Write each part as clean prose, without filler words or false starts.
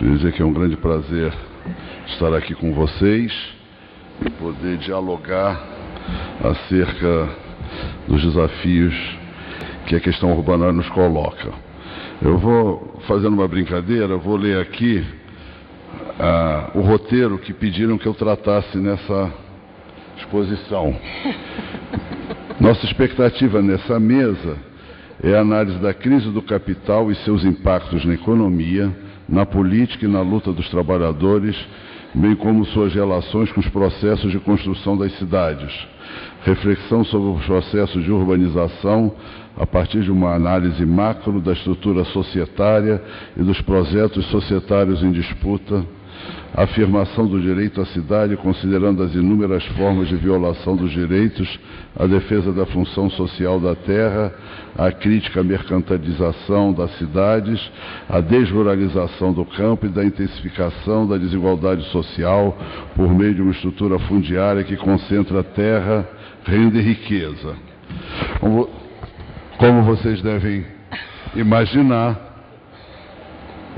Queria dizer que é um grande prazer estar aqui com vocês e poder dialogar acerca dos desafios que a questão urbana nos coloca. Eu vou, fazendo uma brincadeira, vou ler aqui o roteiro que pediram que eu tratasse nessa exposição. Nossa expectativa nessa mesa é a análise da crise do capital e seus impactos na economia, na política e na luta dos trabalhadores, bem como suas relações com os processos de construção das cidades. Reflexão sobre os processos de urbanização a partir de uma análise macro da estrutura societária e dos projetos societários em disputa. Afirmação do direito à cidade, considerando as inúmeras formas de violação dos direitos, a defesa da função social da terra, a crítica à mercantilização das cidades, a desruralização do campo e da intensificação da desigualdade social por meio de uma estrutura fundiária que concentra terra, renda e riqueza. Como vocês devem imaginar,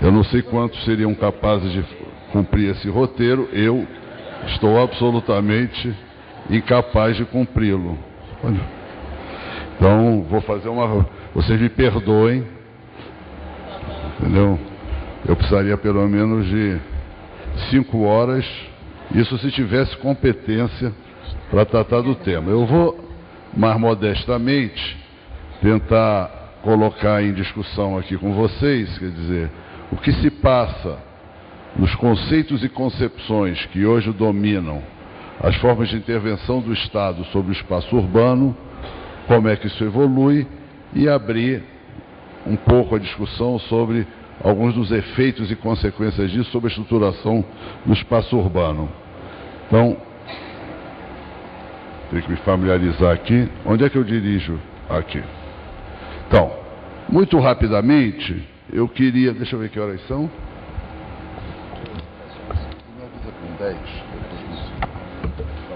eu não sei quantos seriam capazes de cumprir esse roteiro, eu estou absolutamente incapaz de cumpri-lo. Então, vou fazer uma... Vocês me perdoem, entendeu? Eu precisaria pelo menos de 5 horas, isso se tivesse competência para tratar do tema. Eu vou, mais modestamente, tentar colocar em discussão aqui com vocês, quer dizer, o que se passa nos conceitos e concepções que hoje dominam as formas de intervenção do Estado sobre o espaço urbano, como é que isso evolui, e abrir um pouco a discussão sobre alguns dos efeitos e consequências disso sobre a estruturação do espaço urbano. Então, tenho que me familiarizar aqui. Onde é que eu dirijo? Aqui. Então, muito rapidamente, eu queria... Deixa eu ver que horas são.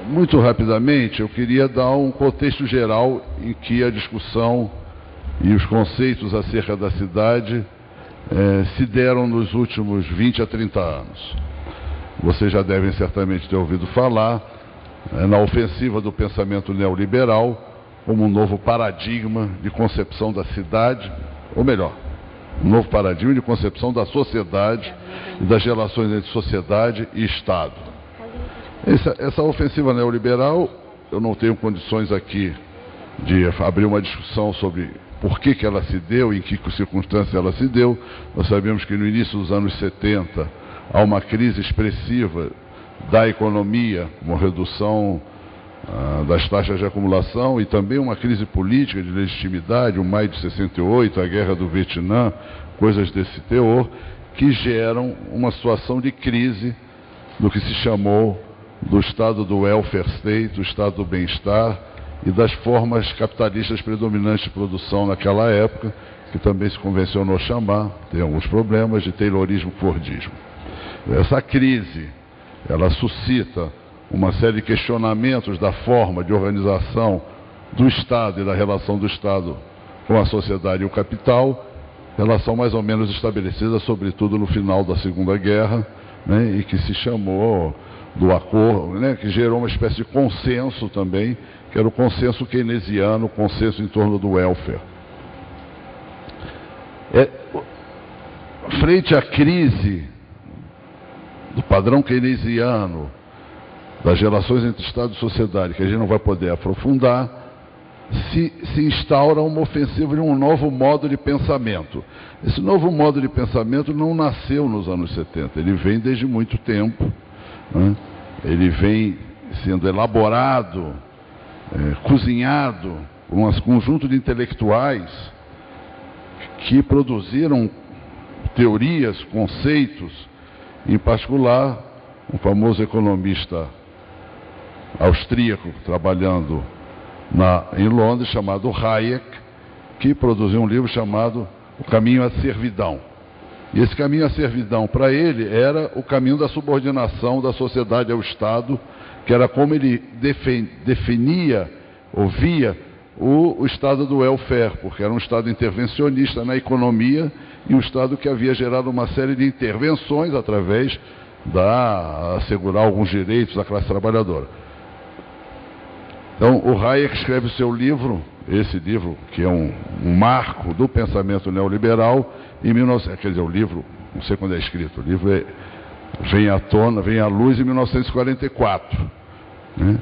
Muito rapidamente, eu queria dar um contexto geral em que a discussão e os conceitos acerca da cidade se deram nos últimos 20 a 30 anos. Vocês já devem certamente ter ouvido falar na ofensiva do pensamento neoliberal como um novo paradigma de concepção da cidade, ou melhor, um novo paradigma de concepção da sociedade e das relações entre sociedade e Estado. Essa ofensiva neoliberal, eu não tenho condições aqui de abrir uma discussão sobre por que ela se deu, em que circunstância ela se deu. Nós sabemos que no início dos anos 70 há uma crise expressiva da economia, uma redução das taxas de acumulação e também uma crise política de legitimidade, o maio de 68, a guerra do Vietnã, coisas desse teor, que geram uma situação de crise do que se chamou do estado do welfare state, do estado do bem-estar e das formas capitalistas predominantes de produção naquela época, que também se convencionou chamar, tem alguns problemas, de taylorismo-fordismo. Essa crise, ela suscita uma série de questionamentos da forma de organização do Estado e da relação do Estado com a sociedade e o capital, relação mais ou menos estabelecida, sobretudo no final da Segunda Guerra, né, e que se chamou do acordo, né, que gerou uma espécie de consenso também, que era o consenso keynesiano, o consenso em torno do welfare. Frente à crise do padrão keynesiano, das relações entre Estado e sociedade, que a gente não vai poder aprofundar, se instaura uma ofensiva de um novo modo de pensamento. Esse novo modo de pensamento não nasceu nos anos 70, ele vem desde muito tempo, né? Ele vem sendo elaborado, cozinhado por um conjunto de intelectuais que produziram teorias, conceitos, em particular um famoso economista austríaco trabalhando em Londres, chamado Hayek, que produziu um livro chamado O Caminho à Servidão. E esse caminho à servidão, para ele, era o caminho da subordinação da sociedade ao Estado, que era como ele definia, ou via, o estado do welfare, porque era um estado intervencionista na economia e um Estado que havia gerado uma série de intervenções através da assegurar alguns direitos à classe trabalhadora. Então, o Hayek escreve o seu livro, esse livro, que é um marco do pensamento neoliberal, em 1900, quer dizer, o livro, não sei quando é escrito, o livro vem à luz em 1944, né?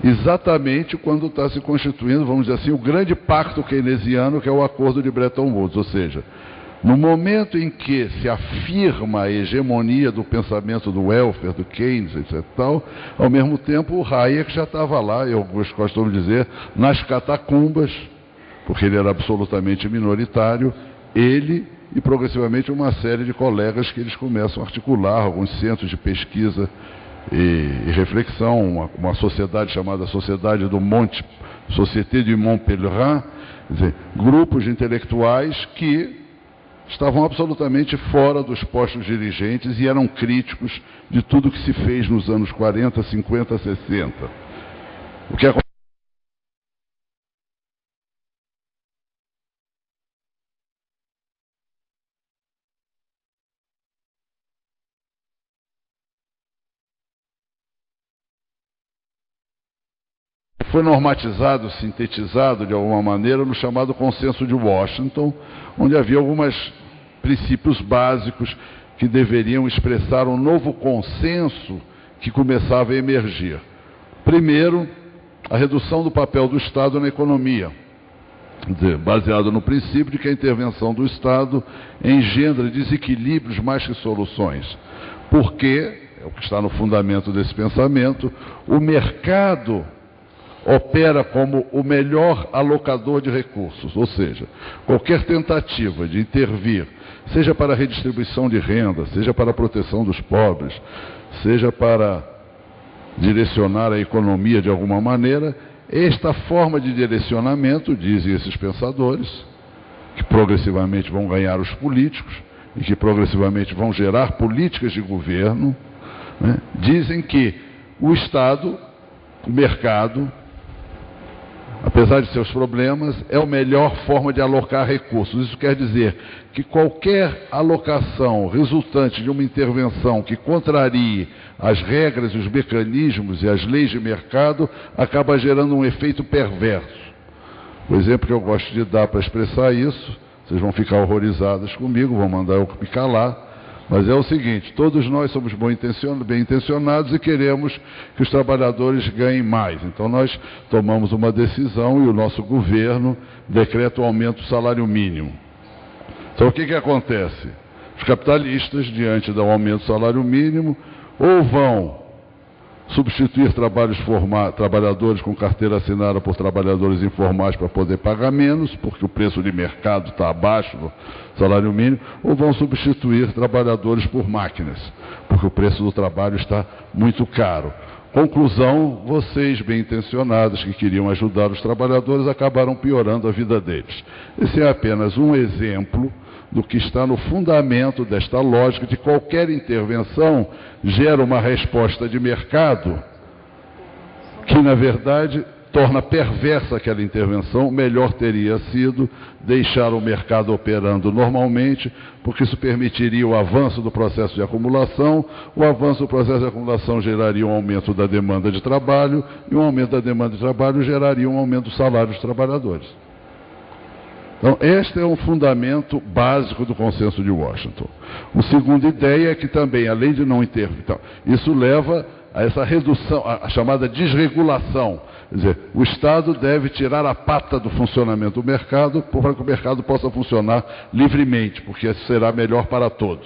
Exatamente quando está se constituindo, vamos dizer assim, o grande pacto keynesiano, que é o acordo de Bretton Woods, ou seja, no momento em que se afirma a hegemonia do pensamento do welfare, do Keynes, etc. Tal, ao mesmo tempo o Hayek já estava lá, eu costumo dizer, nas catacumbas, porque ele era absolutamente minoritário, ele e progressivamente uma série de colegas que eles começam a articular, alguns centros de pesquisa e reflexão, uma sociedade chamada Sociedade do Monte, Société du Mont Pèlerin, quer dizer, grupos de intelectuais que estavam absolutamente fora dos postos dirigentes e eram críticos de tudo que se fez nos anos 40, 50, 60. O que foi normatizado, sintetizado de alguma maneira no chamado Consenso de Washington, onde havia alguns princípios básicos que deveriam expressar um novo consenso que começava a emergir. Primeiro, a redução do papel do Estado na economia, baseado no princípio de que a intervenção do Estado engendra desequilíbrios mais que soluções, porque, é o que está no fundamento desse pensamento, o mercado opera como o melhor alocador de recursos, ou seja, qualquer tentativa de intervir, seja para a redistribuição de renda, seja para a proteção dos pobres, seja para direcionar a economia de alguma maneira, esta forma de direcionamento, dizem esses pensadores, que progressivamente vão ganhar os políticos e que progressivamente vão gerar políticas de governo, né, dizem que o Estado, o mercado, apesar de seus problemas, é a melhor forma de alocar recursos. Isso quer dizer que qualquer alocação resultante de uma intervenção que contrarie as regras, os mecanismos e as leis de mercado acaba gerando um efeito perverso. O exemplo que eu gosto de dar para expressar isso, vocês vão ficar horrorizados comigo, vão mandar eu me calar, mas é o seguinte: todos nós somos bem intencionados e queremos que os trabalhadores ganhem mais. Então nós tomamos uma decisão e o nosso governo decreta o aumento do salário mínimo. Então o que acontece? Os capitalistas, diante do aumento do salário mínimo, ou vão substituir trabalhadores com carteira assinada por trabalhadores informais para poder pagar menos, porque o preço de mercado está abaixo do salário mínimo, ou vão substituir trabalhadores por máquinas, porque o preço do trabalho está muito caro. Conclusão, vocês bem intencionados que queriam ajudar os trabalhadores acabaram piorando a vida deles. Esse é apenas um exemplo do que está no fundamento desta lógica de qualquer intervenção gera uma resposta de mercado que, na verdade, torna perversa aquela intervenção. Melhor teria sido deixar o mercado operando normalmente, porque isso permitiria o avanço do processo de acumulação. O avanço do processo de acumulação geraria um aumento da demanda de trabalho, e um aumento da demanda de trabalho geraria um aumento do salário dos trabalhadores. Então, este é um fundamento básico do Consenso de Washington. Uma segunda ideia é que também, além de não intervir, então, isso leva a essa redução, a chamada desregulação. Quer dizer, o Estado deve tirar a pata do funcionamento do mercado para que o mercado possa funcionar livremente, porque isso será melhor para todos.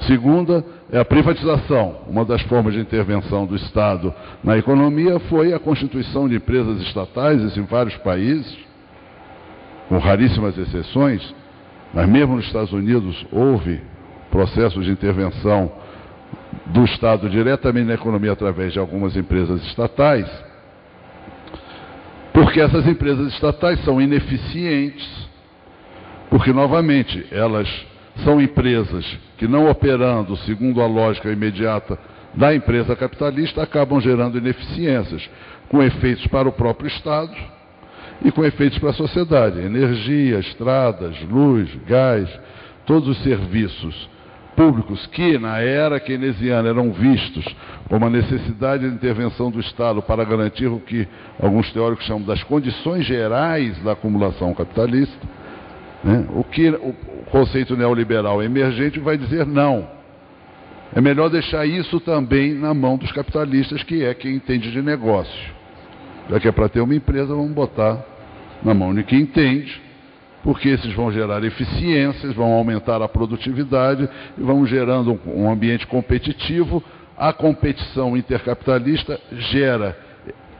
Segunda é a privatização. Uma das formas de intervenção do Estado na economia foi a constituição de empresas estatais, isso em vários países, com raríssimas exceções, mas mesmo nos Estados Unidos houve processos de intervenção do Estado diretamente na economia através de algumas empresas estatais, porque essas empresas estatais são ineficientes, porque, novamente, elas são empresas que, não operando segundo a lógica imediata da empresa capitalista, acabam gerando ineficiências, com efeitos para o próprio Estado e com efeitos para a sociedade. Energia, estradas, luz, gás, todos os serviços públicos que, na era keynesiana, eram vistos como a necessidade de intervenção do Estado para garantir o que alguns teóricos chamam das condições gerais da acumulação capitalista, né? O que o conceito neoliberal emergente vai dizer não. É melhor deixar isso também na mão dos capitalistas, que é quem entende de negócio. Já que é para ter uma empresa, vamos botar na mão de quem entende, porque esses vão gerar eficiências, vão aumentar a produtividade e vão gerando um ambiente competitivo. A competição intercapitalista gera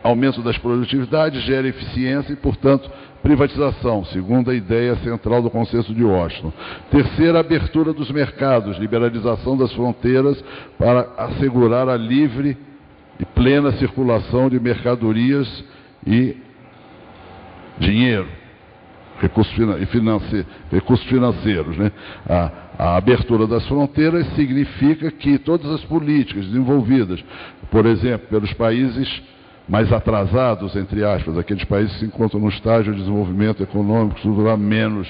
aumento das produtividades, gera eficiência e, portanto, privatização, segundo a ideia central do Consenso de Washington. Terceira, abertura dos mercados, liberalização das fronteiras para assegurar a livre e plena circulação de mercadorias e dinheiro, recursos financeiros, né? A abertura das fronteiras significa que todas as políticas desenvolvidas, por exemplo, pelos países mais atrasados, entre aspas, aqueles países que se encontram no estágio de desenvolvimento econômico estrutural menos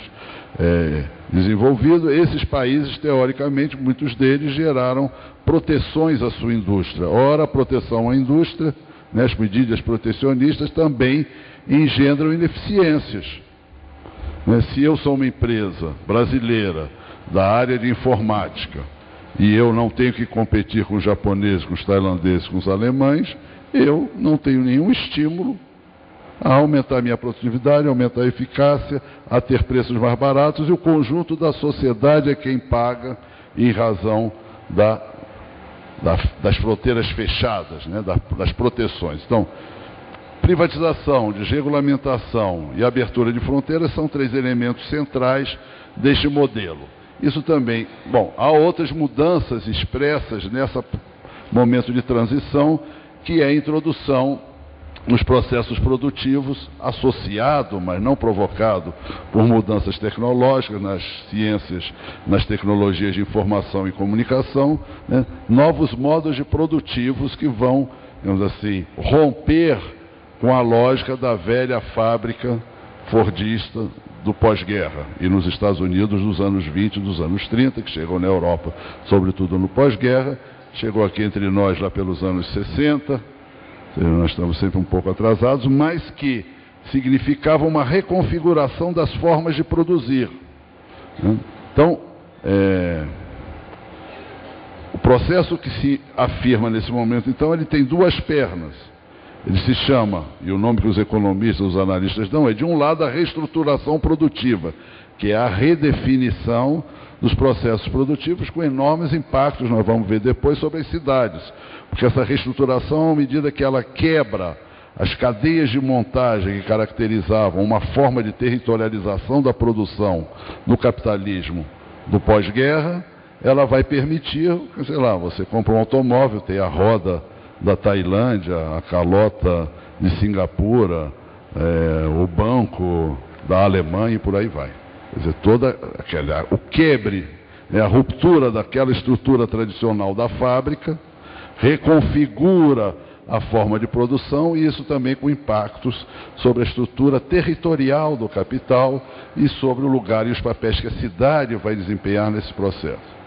desenvolvido, esses países, teoricamente, muitos deles geraram proteções à sua indústria. Ora, a proteção à indústria, né, as medidas protecionistas também engendram ineficiências. Se eu sou uma empresa brasileira da área de informática e eu não tenho que competir com os japoneses, com os tailandeses, com os alemães, eu não tenho nenhum estímulo a aumentar a minha produtividade, a aumentar a eficácia, a ter preços mais baratos, e o conjunto da sociedade é quem paga em razão das fronteiras fechadas, né, das proteções. Então, privatização, desregulamentação e abertura de fronteiras são três elementos centrais deste modelo. Isso também, bom, há outras mudanças expressas nesse momento de transição, que é a introdução nos processos produtivos, associado, mas não provocado por mudanças tecnológicas nas ciências, nas tecnologias de informação e comunicação, né, novos modos produtivos que vão, digamos assim, romper com a lógica da velha fábrica fordista do pós-guerra, e nos Estados Unidos dos anos 20 e dos anos 30, que chegou na Europa, sobretudo no pós-guerra, chegou aqui entre nós lá pelos anos 60, nós estamos sempre um pouco atrasados, mas que significava uma reconfiguração das formas de produzir. Então, o processo que se afirma nesse momento, então, ele tem duas pernas. Ele se chama, e o nome que os economistas, os analistas dão, é de um lado a reestruturação produtiva, que é a redefinição dos processos produtivos com enormes impactos, nós vamos ver depois, sobre as cidades. Porque essa reestruturação, à medida que ela quebra as cadeias de montagem que caracterizavam uma forma de territorialização da produção no capitalismo do pós-guerra, ela vai permitir, sei lá, você compra um automóvel, tem a roda da Tailândia, a calota de Singapura, o banco da Alemanha e por aí vai. Quer dizer, o quebre, a ruptura daquela estrutura tradicional da fábrica, reconfigura a forma de produção, e isso também com impactos sobre a estrutura territorial do capital e sobre o lugar e os papéis que a cidade vai desempenhar nesse processo.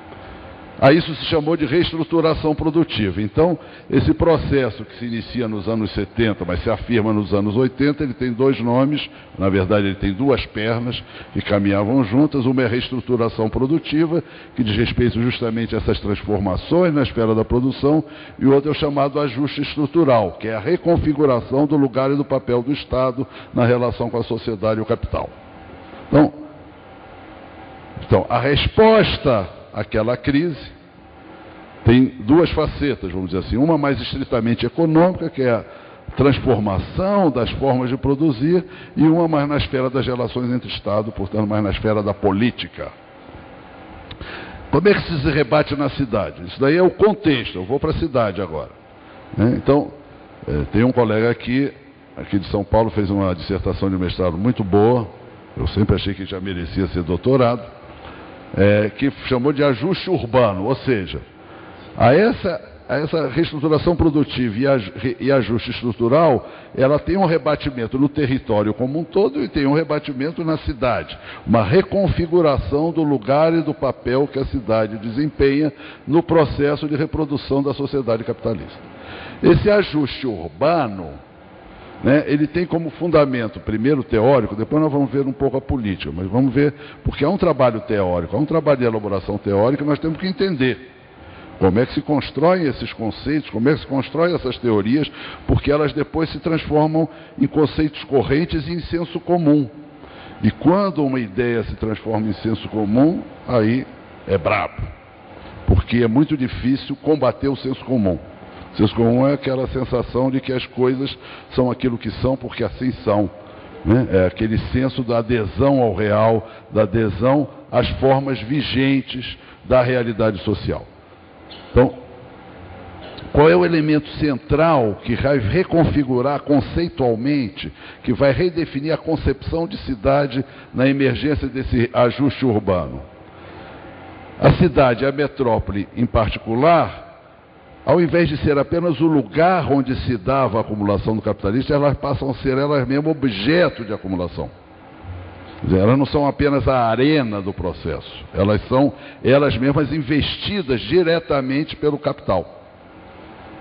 A isso se chamou de reestruturação produtiva. Então, esse processo que se inicia nos anos 70, mas se afirma nos anos 80, ele tem dois nomes, na verdade ele tem duas pernas que caminhavam juntas. Uma é a reestruturação produtiva, que diz respeito justamente a essas transformações na esfera da produção, e o outro é o chamado ajuste estrutural, que é a reconfiguração do lugar e do papel do Estado na relação com a sociedade e o capital. Então a resposta àquela crise tem duas facetas, vamos dizer assim. Uma mais estritamente econômica, que é a transformação das formas de produzir, e uma mais na esfera das relações entre Estado, portanto, mais na esfera da política. Como é que se rebate na cidade? Isso daí é o contexto. Eu vou para a cidade agora, né? Então, tem um colega aqui de São Paulo, fez uma dissertação de mestrado muito boa, eu sempre achei que já merecia ser doutorado, que chamou de ajuste urbano, ou seja, a essa reestruturação produtiva e ajuste estrutural, ela tem um rebatimento no território como um todo e tem um rebatimento na cidade. Uma reconfiguração do lugar e do papel que a cidade desempenha no processo de reprodução da sociedade capitalista. Esse ajuste urbano, né, ele tem como fundamento, primeiro teórico, depois nós vamos ver um pouco a política, mas vamos ver, porque há um trabalho teórico, há um trabalho de elaboração teórica, nós temos que entender como é que se constroem esses conceitos, como é que se constroem essas teorias, porque elas depois se transformam em conceitos correntes e em senso comum. E quando uma ideia se transforma em senso comum, aí é brabo, porque é muito difícil combater o senso comum. O senso comum é aquela sensação de que as coisas são aquilo que são porque assim são, né? É aquele senso da adesão ao real, da adesão às formas vigentes da realidade social. Então, qual é o elemento central que vai reconfigurar conceitualmente, que vai redefinir a concepção de cidade na emergência desse ajuste urbano? A cidade, a metrópole em particular, ao invés de ser apenas o lugar onde se dava a acumulação do capitalista, elas passam a ser elas mesmas objeto de acumulação. Quer dizer, elas não são apenas a arena do processo, elas são elas mesmas investidas diretamente pelo capital.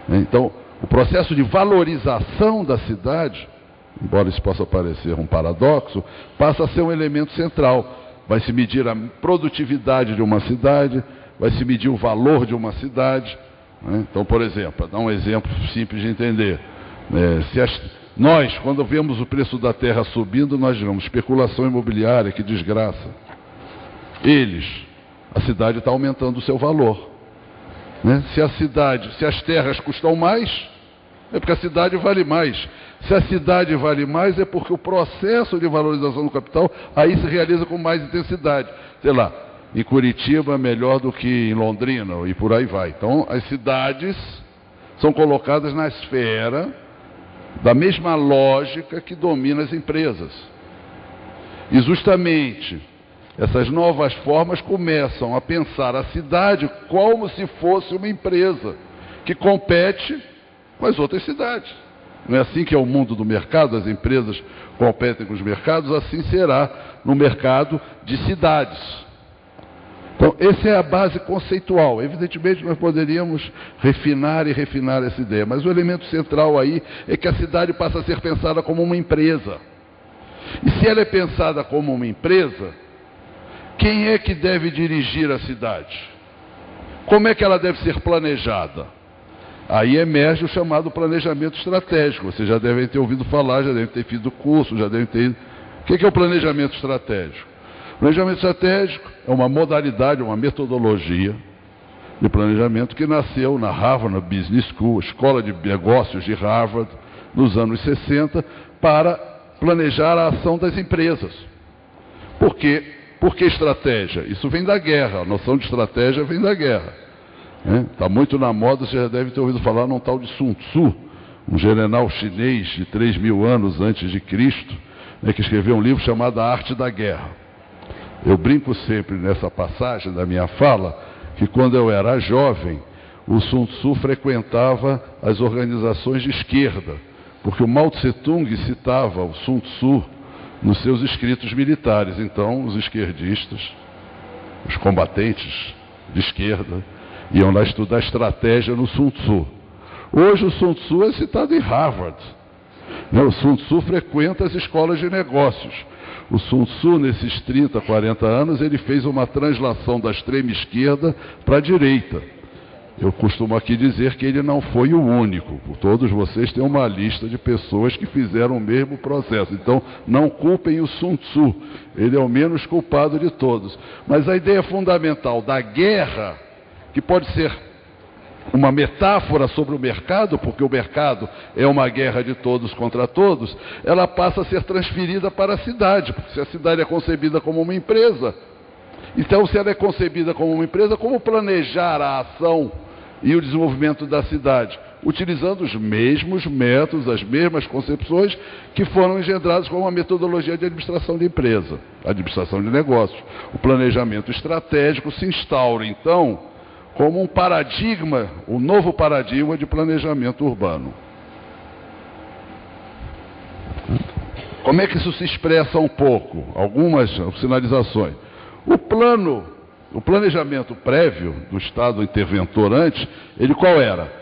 Então, o processo de valorização da cidade, embora isso possa parecer um paradoxo, passa a ser um elemento central. Vai se medir a produtividade de uma cidade, vai se medir o valor de uma cidade. Então, por exemplo, para dar um exemplo simples de entender, nós, quando vemos o preço da terra subindo, nós digamos, especulação imobiliária, que desgraça. A cidade está aumentando o seu valor. Se as terras custam mais, é porque a cidade vale mais. Se a cidade vale mais, é porque o processo de valorização do capital aí se realiza com mais intensidade. Sei lá, em Curitiba melhor do que em Londrina, e por aí vai. Então, as cidades são colocadas na esfera da mesma lógica que domina as empresas. E justamente essas novas formas começam a pensar a cidade como se fosse uma empresa que compete com as outras cidades. Não é assim que é o mundo do mercado, as empresas competem com os mercados, assim será no mercado de cidades. Então, essa é a base conceitual. Evidentemente, nós poderíamos refinar essa ideia, mas o elemento central aí é que a cidade passa a ser pensada como uma empresa. E se ela é pensada como uma empresa, quem é que deve dirigir a cidade? Como é que ela deve ser planejada? Aí emerge o chamado planejamento estratégico. Vocês já devem ter ouvido falar, já devem ter feito curso, já devem ter... O que é o planejamento estratégico? Planejamento estratégico é uma modalidade, uma metodologia de planejamento que nasceu na Harvard Business School, Escola de Negócios de Harvard, nos anos 60, para planejar a ação das empresas. Por quê? Por que estratégia? Isso vem da guerra, a noção de estratégia vem da guerra. Está muito na moda, você já deve ter ouvido falar num tal de Sun Tzu, um general chinês de 3.000 anos antes de Cristo, que escreveu um livro chamado A Arte da Guerra. Eu brinco sempre nessa passagem da minha fala, que quando eu era jovem, o Sun Tzu frequentava as organizações de esquerda, porque o Mao Tse-tung citava o Sun Tzu nos seus escritos militares. Então, os esquerdistas, os combatentes de esquerda, iam lá estudar estratégia no Sun Tzu. Hoje o Sun Tzu é citado em Harvard. O Sun Tzu frequenta as escolas de negócios. O Sun Tzu, nesses 30, 40 anos, ele fez uma translação da extrema esquerda para a direita. Eu costumo aqui dizer que ele não foi o único. Todos vocês têm uma lista de pessoas que fizeram o mesmo processo. Então, não culpem o Sun Tzu. Ele é o menos culpado de todos. Mas a ideia fundamental da guerra, que pode ser uma metáfora sobre o mercado, porque o mercado é uma guerra de todos contra todos, ela passa a ser transferida para a cidade, porque se a cidade é concebida como uma empresa, então se ela é concebida como uma empresa, como planejar a ação e o desenvolvimento da cidade? Utilizando os mesmos métodos, as mesmas concepções que foram engendradas como uma metodologia de administração de empresa, administração de negócios. O planejamento estratégico se instaura, então, como um paradigma, um novo paradigma de planejamento urbano. Como é que isso se expressa um pouco? Algumas sinalizações. O planejamento prévio do Estado interventor antes, ele qual era?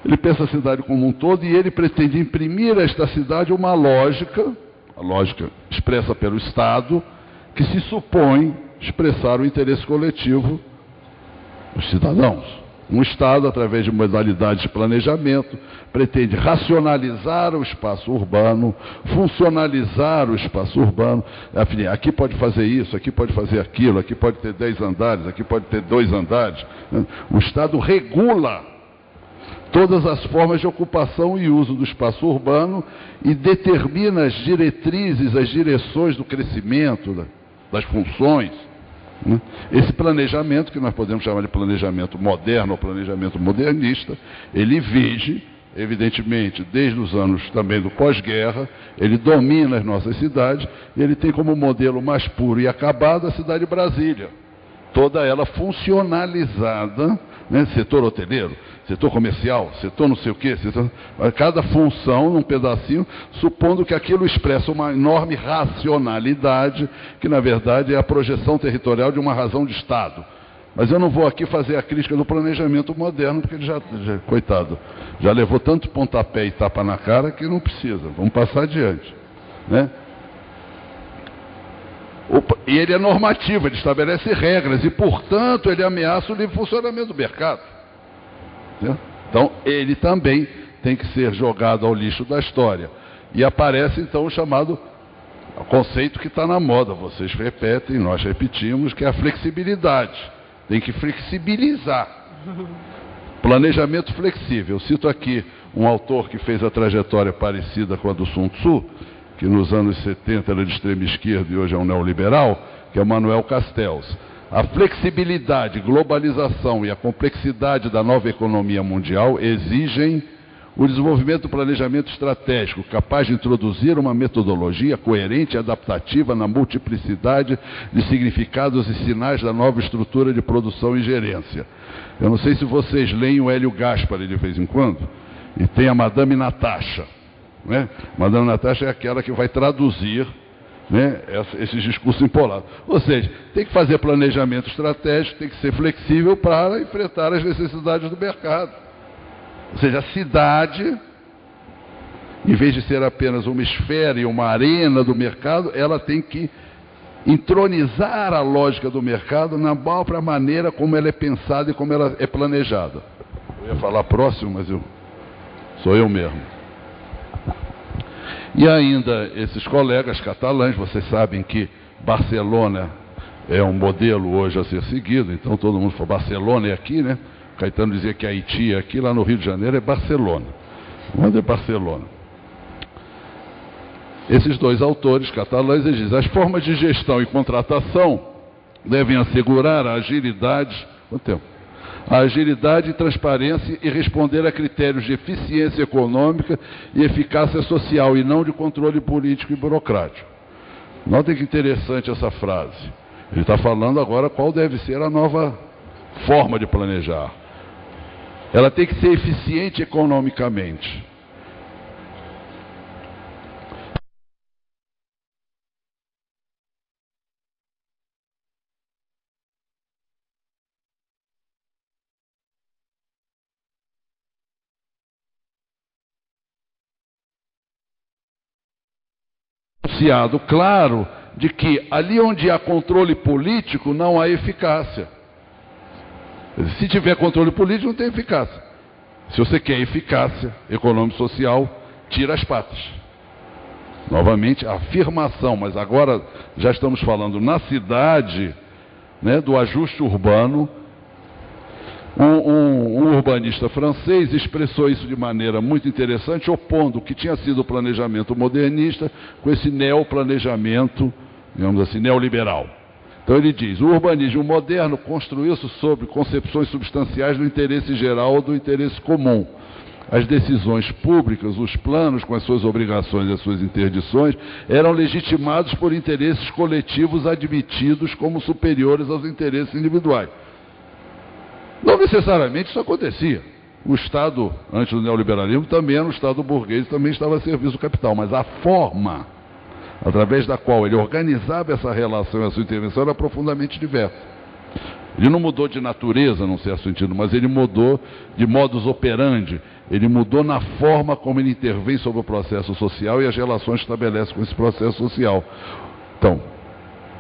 Ele pensa a cidade como um todo e ele pretende imprimir a esta cidade uma lógica, a lógica expressa pelo Estado, que se supõe expressar o interesse coletivo dos cidadãos. Um Estado, através de modalidades de planejamento, pretende racionalizar o espaço urbano, funcionalizar o espaço urbano. Aqui pode fazer isso, aqui pode fazer aquilo, aqui pode ter 10 andares, aqui pode ter 2 andares. O Estado regula todas as formas de ocupação e uso do espaço urbano e determina as diretrizes, as direções do crescimento, das funções. Esse planejamento, que nós podemos chamar de planejamento moderno ou planejamento modernista, ele vige, evidentemente, desde os anos também do pós-guerra, ele domina as nossas cidades, e ele tem como modelo mais puro e acabado a cidade de Brasília. Toda ela funcionalizada, né? Setor hoteleiro, setor comercial, setor não sei o quê, cada função num pedacinho, supondo que aquilo expressa uma enorme racionalidade, que na verdade é a projeção territorial de uma razão de Estado. Mas eu não vou aqui fazer a crítica do planejamento moderno, porque ele coitado, já levou tanto pontapé e tapa na cara que não precisa. Vamos passar adiante, né? E ele é normativo, ele estabelece regras e, portanto, ele ameaça o livre funcionamento do mercado. Então, ele também tem que ser jogado ao lixo da história. E aparece, então, o chamado conceito que está na moda. Vocês repetem, nós repetimos, que é a flexibilidade. Tem que flexibilizar. Planejamento flexível. Eu cito aqui um autor que fez a trajetória parecida com a do Sun Tzu, que nos anos 70 era de extrema esquerda e hoje é um neoliberal, que é o Manuel Castells. A flexibilidade, globalização e a complexidade da nova economia mundial exigem o desenvolvimento do planejamento estratégico, capaz de introduzir uma metodologia coerente e adaptativa na multiplicidade de significados e sinais da nova estrutura de produção e gerência. Eu não sei se vocês leem o Hélio Gaspari de vez em quando, e tem a Madame Natasha. Né? Madame Natasha é aquela que vai traduzir, né, esses discursos empolados. Ou seja, tem que fazer planejamento estratégico, tem que ser flexível para enfrentar as necessidades do mercado. Ou seja, a cidade, em vez de ser apenas uma esfera e uma arena do mercado, ela tem que entronizar a lógica do mercado na própria maneira como ela é pensada e como ela é planejada. Eu ia falar próximo, mas sou eu mesmo. E ainda esses colegas catalães, vocês sabem que Barcelona é um modelo hoje a ser seguido, então todo mundo fala, Barcelona é aqui, né? Caetano dizia que Haiti é aqui, lá no Rio de Janeiro é Barcelona. Onde é Barcelona? Esses dois autores catalães, eles dizem, as formas de gestão e contratação devem assegurar a agilidade, quanto tempo? A agilidade e transparência e responder a critérios de eficiência econômica e eficácia social, e não de controle político e burocrático. Notem que interessante essa frase. Ele está falando agora qual deve ser a nova forma de planejar. Ela tem que ser eficiente economicamente. Claro de que ali onde há controle político não há eficácia. Se tiver controle político não tem eficácia. Se você quer eficácia econômico-social, tira as patas. Novamente, a afirmação, mas agora já estamos falando na cidade, né, do ajuste urbano. Um urbanista francês expressou isso de maneira muito interessante, opondo o que tinha sido o planejamento modernista com esse neoplanejamento, digamos assim, neoliberal. Então ele diz, o urbanismo moderno construiu-se sobre concepções substanciais do interesse geral ou do interesse comum. As decisões públicas, os planos com as suas obrigações e as suas interdições, eram legitimados por interesses coletivos admitidos como superiores aos interesses individuais. Não necessariamente isso acontecia. O Estado, antes do neoliberalismo, também era um Estado burguês, também estava a serviço do capital, mas a forma através da qual ele organizava essa relação e a sua intervenção era profundamente diversa. Ele não mudou de natureza, num certo sentido, mas ele mudou de modus operandi, ele mudou na forma como ele intervém sobre o processo social e as relações que estabelece com esse processo social. Então,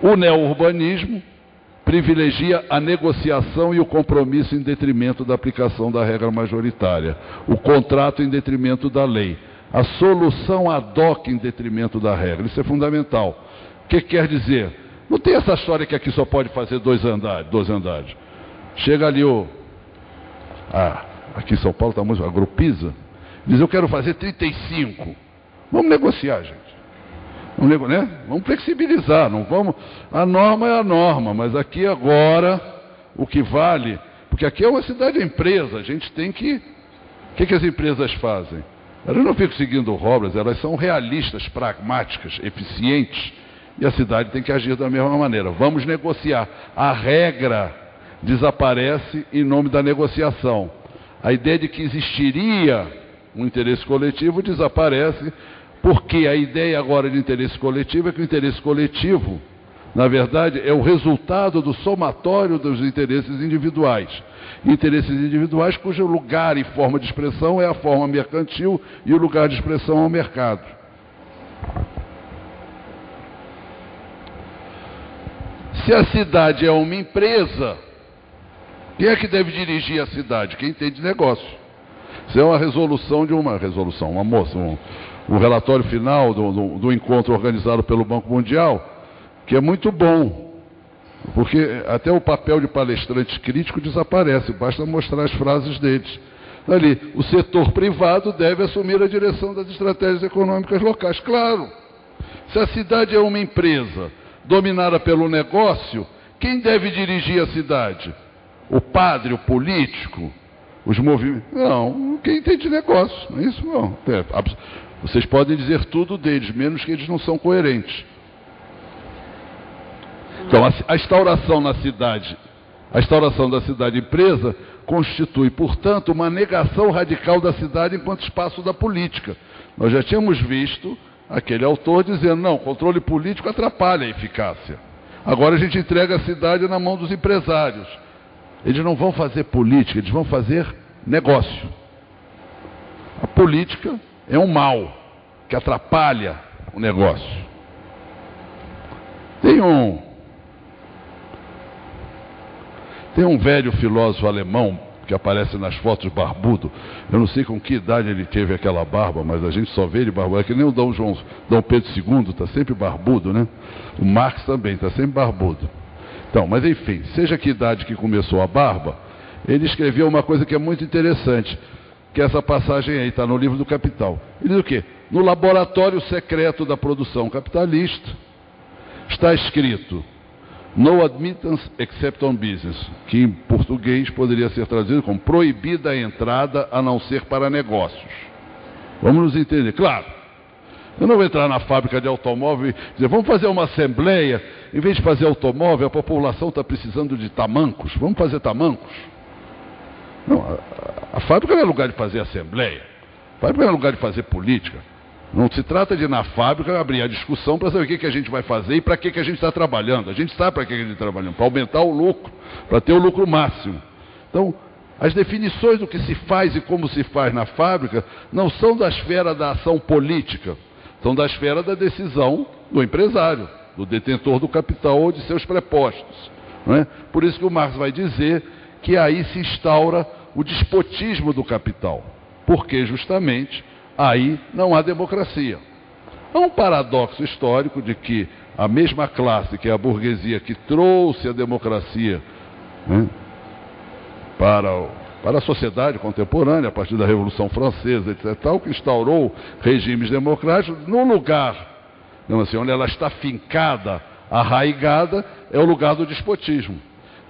o neo-urbanismo privilegia a negociação e o compromisso em detrimento da aplicação da regra majoritária, o contrato em detrimento da lei, a solução ad hoc em detrimento da regra. Isso é fundamental. O que quer dizer? Não tem essa história que aqui só pode fazer dois andares. Chega ali aqui em São Paulo está muito, a Grupisa, diz: eu quero fazer 35. Vamos negociar, gente. Vamos flexibilizar, não vamos. A norma é a norma, mas aqui agora o que vale, porque aqui é uma cidade empresa, a gente tem que. O que as empresas fazem? Elas não ficam seguindo obras, elas são realistas, pragmáticas, eficientes, e a cidade tem que agir da mesma maneira. Vamos negociar. A regra desaparece em nome da negociação. A ideia de que existiria um interesse coletivo desaparece, porque a ideia agora de interesse coletivo é que o interesse coletivo, na verdade, é o resultado do somatório dos interesses individuais. Interesses individuais cujo lugar e forma de expressão é a forma mercantil e o lugar de expressão é o mercado. Se a cidade é uma empresa, quem é que deve dirigir a cidade? Quem entende negócio. Isso é uma resolução de uma moça, um relatório final do encontro organizado pelo Banco Mundial, que é muito bom, porque até o papel de palestrantes críticos desaparece, basta mostrar as frases deles. Ali, o setor privado deve assumir a direção das estratégias econômicas locais. Claro, se a cidade é uma empresa dominada pelo negócio, quem deve dirigir a cidade? O padre, o político, os movimentos? Não, quem entende negócio, não é isso? Não. Vocês podem dizer tudo deles, menos que eles não são coerentes. Então, a instauração da cidade empresa constitui, portanto, uma negação radical da cidade enquanto espaço da política. Nós já tínhamos visto aquele autor dizendo: não, controle político atrapalha a eficácia. Agora a gente entrega a cidade na mão dos empresários. Eles não vão fazer política, eles vão fazer negócio. A política é um mal que atrapalha o negócio. Tem um velho filósofo alemão que aparece nas fotos barbudo. Eu não sei com que idade ele teve aquela barba, mas a gente só vê ele barbudo. É que nem o Dom Pedro II, está sempre barbudo, né? O Marx também está sempre barbudo. Então, mas enfim, seja que idade que começou a barba, ele escreveu uma coisa que é muito interessante, que essa passagem aí está no livro do Capital. Ele diz o quê? No laboratório secreto da produção capitalista está escrito: no admittance except on business, que em português poderia ser traduzido como proibida a entrada a não ser para negócios. Vamos nos entender. Claro, eu não vou entrar na fábrica de automóvel e dizer: vamos fazer uma assembleia, em vez de fazer automóvel, a população está precisando de tamancos, vamos fazer tamancos. Não, a fábrica não é lugar de fazer assembleia, a fábrica não é lugar de fazer política. Não se trata de, na fábrica, abrir a discussão para saber o que a gente vai fazer e para que a gente está trabalhando. A gente sabe para que a gente está trabalhando, para aumentar o lucro, para ter o lucro máximo. Então, as definições do que se faz e como se faz na fábrica não são da esfera da ação política, são da esfera da decisão do empresário, do detentor do capital ou de seus prepostos. Não é? Por isso que o Marx vai dizer que aí se instaura o despotismo do capital, porque justamente aí não há democracia. Há um paradoxo histórico de que a mesma classe, que é a burguesia, que trouxe a democracia, né, para a sociedade contemporânea, a partir da Revolução Francesa, etc., tal, que instaurou regimes democráticos, no lugar, não, assim, onde ela está fincada, arraigada, é o lugar do despotismo.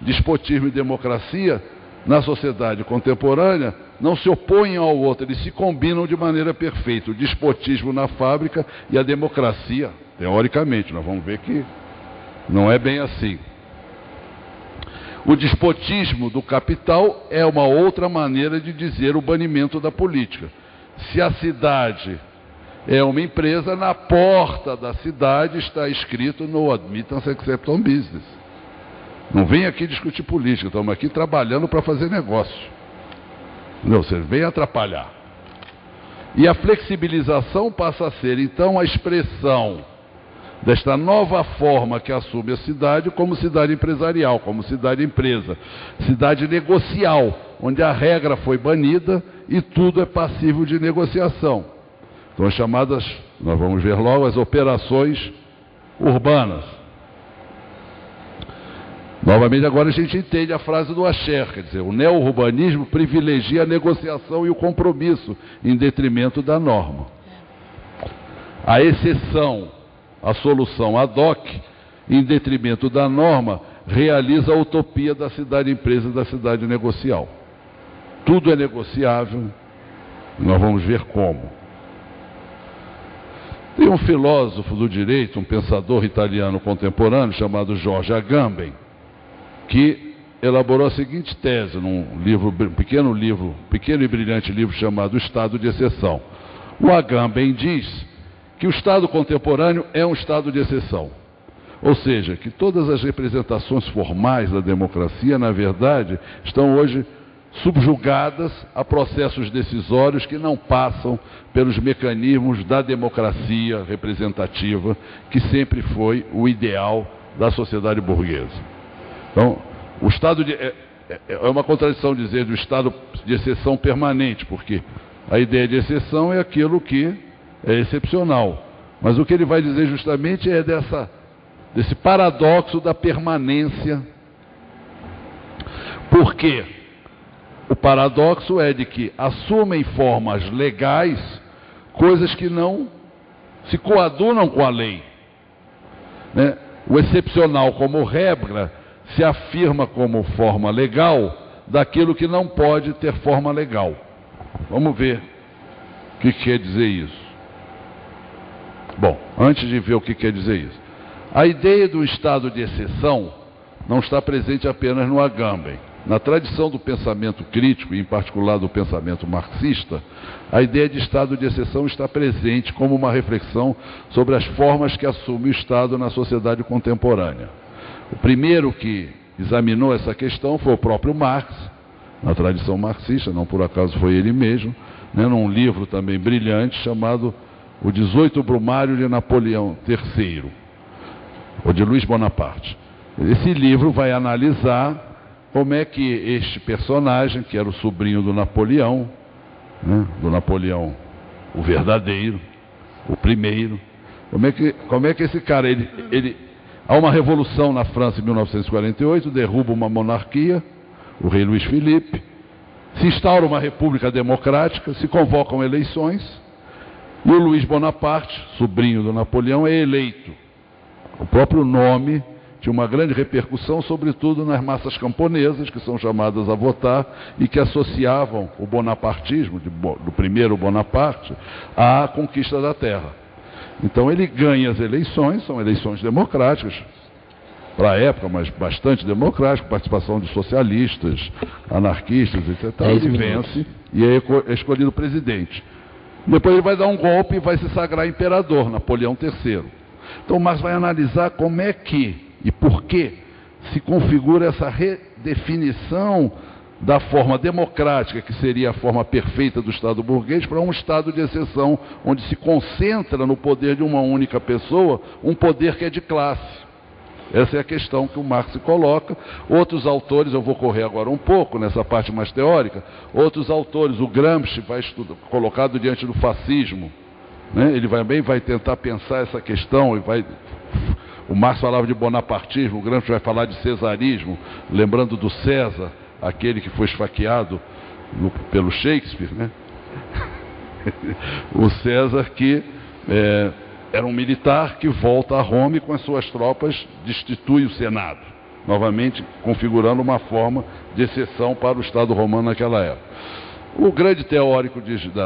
Despotismo e democracia, na sociedade contemporânea, não se opõem ao outro, eles se combinam de maneira perfeita. O despotismo na fábrica e a democracia, teoricamente, nós vamos ver que não é bem assim. O despotismo do capital é uma outra maneira de dizer o banimento da política. Se a cidade é uma empresa, na porta da cidade está escrito no Admittance Except on Business. Não vem aqui discutir política, estamos aqui trabalhando para fazer negócio. Não, você vem atrapalhar. E a flexibilização passa a ser, então, a expressão desta nova forma que assume a cidade como cidade empresarial, como cidade empresa, cidade negocial, onde a regra foi banida e tudo é passível de negociação. Então, as chamadas, nós vamos ver logo, as operações urbanas. Novamente, agora a gente entende a frase do Asher, quer dizer, o neo-urbanismo privilegia a negociação e o compromisso em detrimento da norma. A exceção, a solução ad hoc, em detrimento da norma, realiza a utopia da cidade-empresa e da cidade negocial. Tudo é negociável, nós vamos ver como. Tem um filósofo do direito, um pensador italiano contemporâneo, chamado George Agamben, que elaborou a seguinte tese num livro, pequeno e brilhante livro chamado Estado de Exceção. O Agamben diz que o Estado contemporâneo é um Estado de exceção. Ou seja, que todas as representações formais da democracia, na verdade, estão hoje subjugadas a processos decisórios que não passam pelos mecanismos da democracia representativa, que sempre foi o ideal da sociedade burguesa. Então, o Estado é uma contradição dizer do Estado de exceção permanente, porque a ideia de exceção é aquilo que é excepcional. Mas o que ele vai dizer justamente é desse paradoxo da permanência. Por quê? O paradoxo é de que assumem formas legais coisas que não se coadunam com a lei, né? O excepcional como regra se afirma como forma legal daquilo que não pode ter forma legal. Vamos ver o que quer dizer isso. Bom, antes de ver o que quer dizer isso, a ideia do estado de exceção não está presente apenas no Agamben. Na tradição do pensamento crítico, e em particular do pensamento marxista, a ideia de estado de exceção está presente como uma reflexão sobre as formas que assume o Estado na sociedade contemporânea. O primeiro que examinou essa questão foi o próprio Marx, na tradição marxista, não por acaso foi ele mesmo, né, num livro também brilhante chamado O 18 Brumário de Napoleão III, ou de Luiz Bonaparte. Esse livro vai analisar como é que este personagem, que era o sobrinho do Napoleão, né, do Napoleão o verdadeiro, o primeiro, como é que esse cara, há uma revolução na França em 1948, derruba uma monarquia, o rei Luís Filipe, se instaura uma república democrática, se convocam eleições, e o Luiz Bonaparte, sobrinho do Napoleão, é eleito. O próprio nome tinha uma grande repercussão, sobretudo nas massas camponesas, que são chamadas a votar, e que associavam o bonapartismo, do primeiro Bonaparte, à conquista da terra. Então ele ganha as eleições, são eleições democráticas, para a época, mas bastante democráticas, participação de socialistas, anarquistas, etc. Ele vence e é escolhido presidente. Depois ele vai dar um golpe e vai se sagrar imperador, Napoleão III. Então Marx vai analisar como é que e por que se configura essa redefinição da forma democrática, que seria a forma perfeita do Estado burguês, para um Estado de exceção, onde se concentra no poder de uma única pessoa, um poder que é de classe. Essa é a questão que o Marx coloca. Outros autores, eu vou correr agora um pouco nessa parte mais teórica, outros autores, o Gramsci vai colocado diante do fascismo, né? Ele vai tentar pensar essa questão, o Marx falava de bonapartismo, o Gramsci vai falar de cesarismo, lembrando do César, aquele que foi esfaqueado pelo Shakespeare, né? O César que era um militar que volta a Roma e com as suas tropas destitui o Senado, novamente configurando uma forma de exceção para o Estado romano naquela época. O grande teórico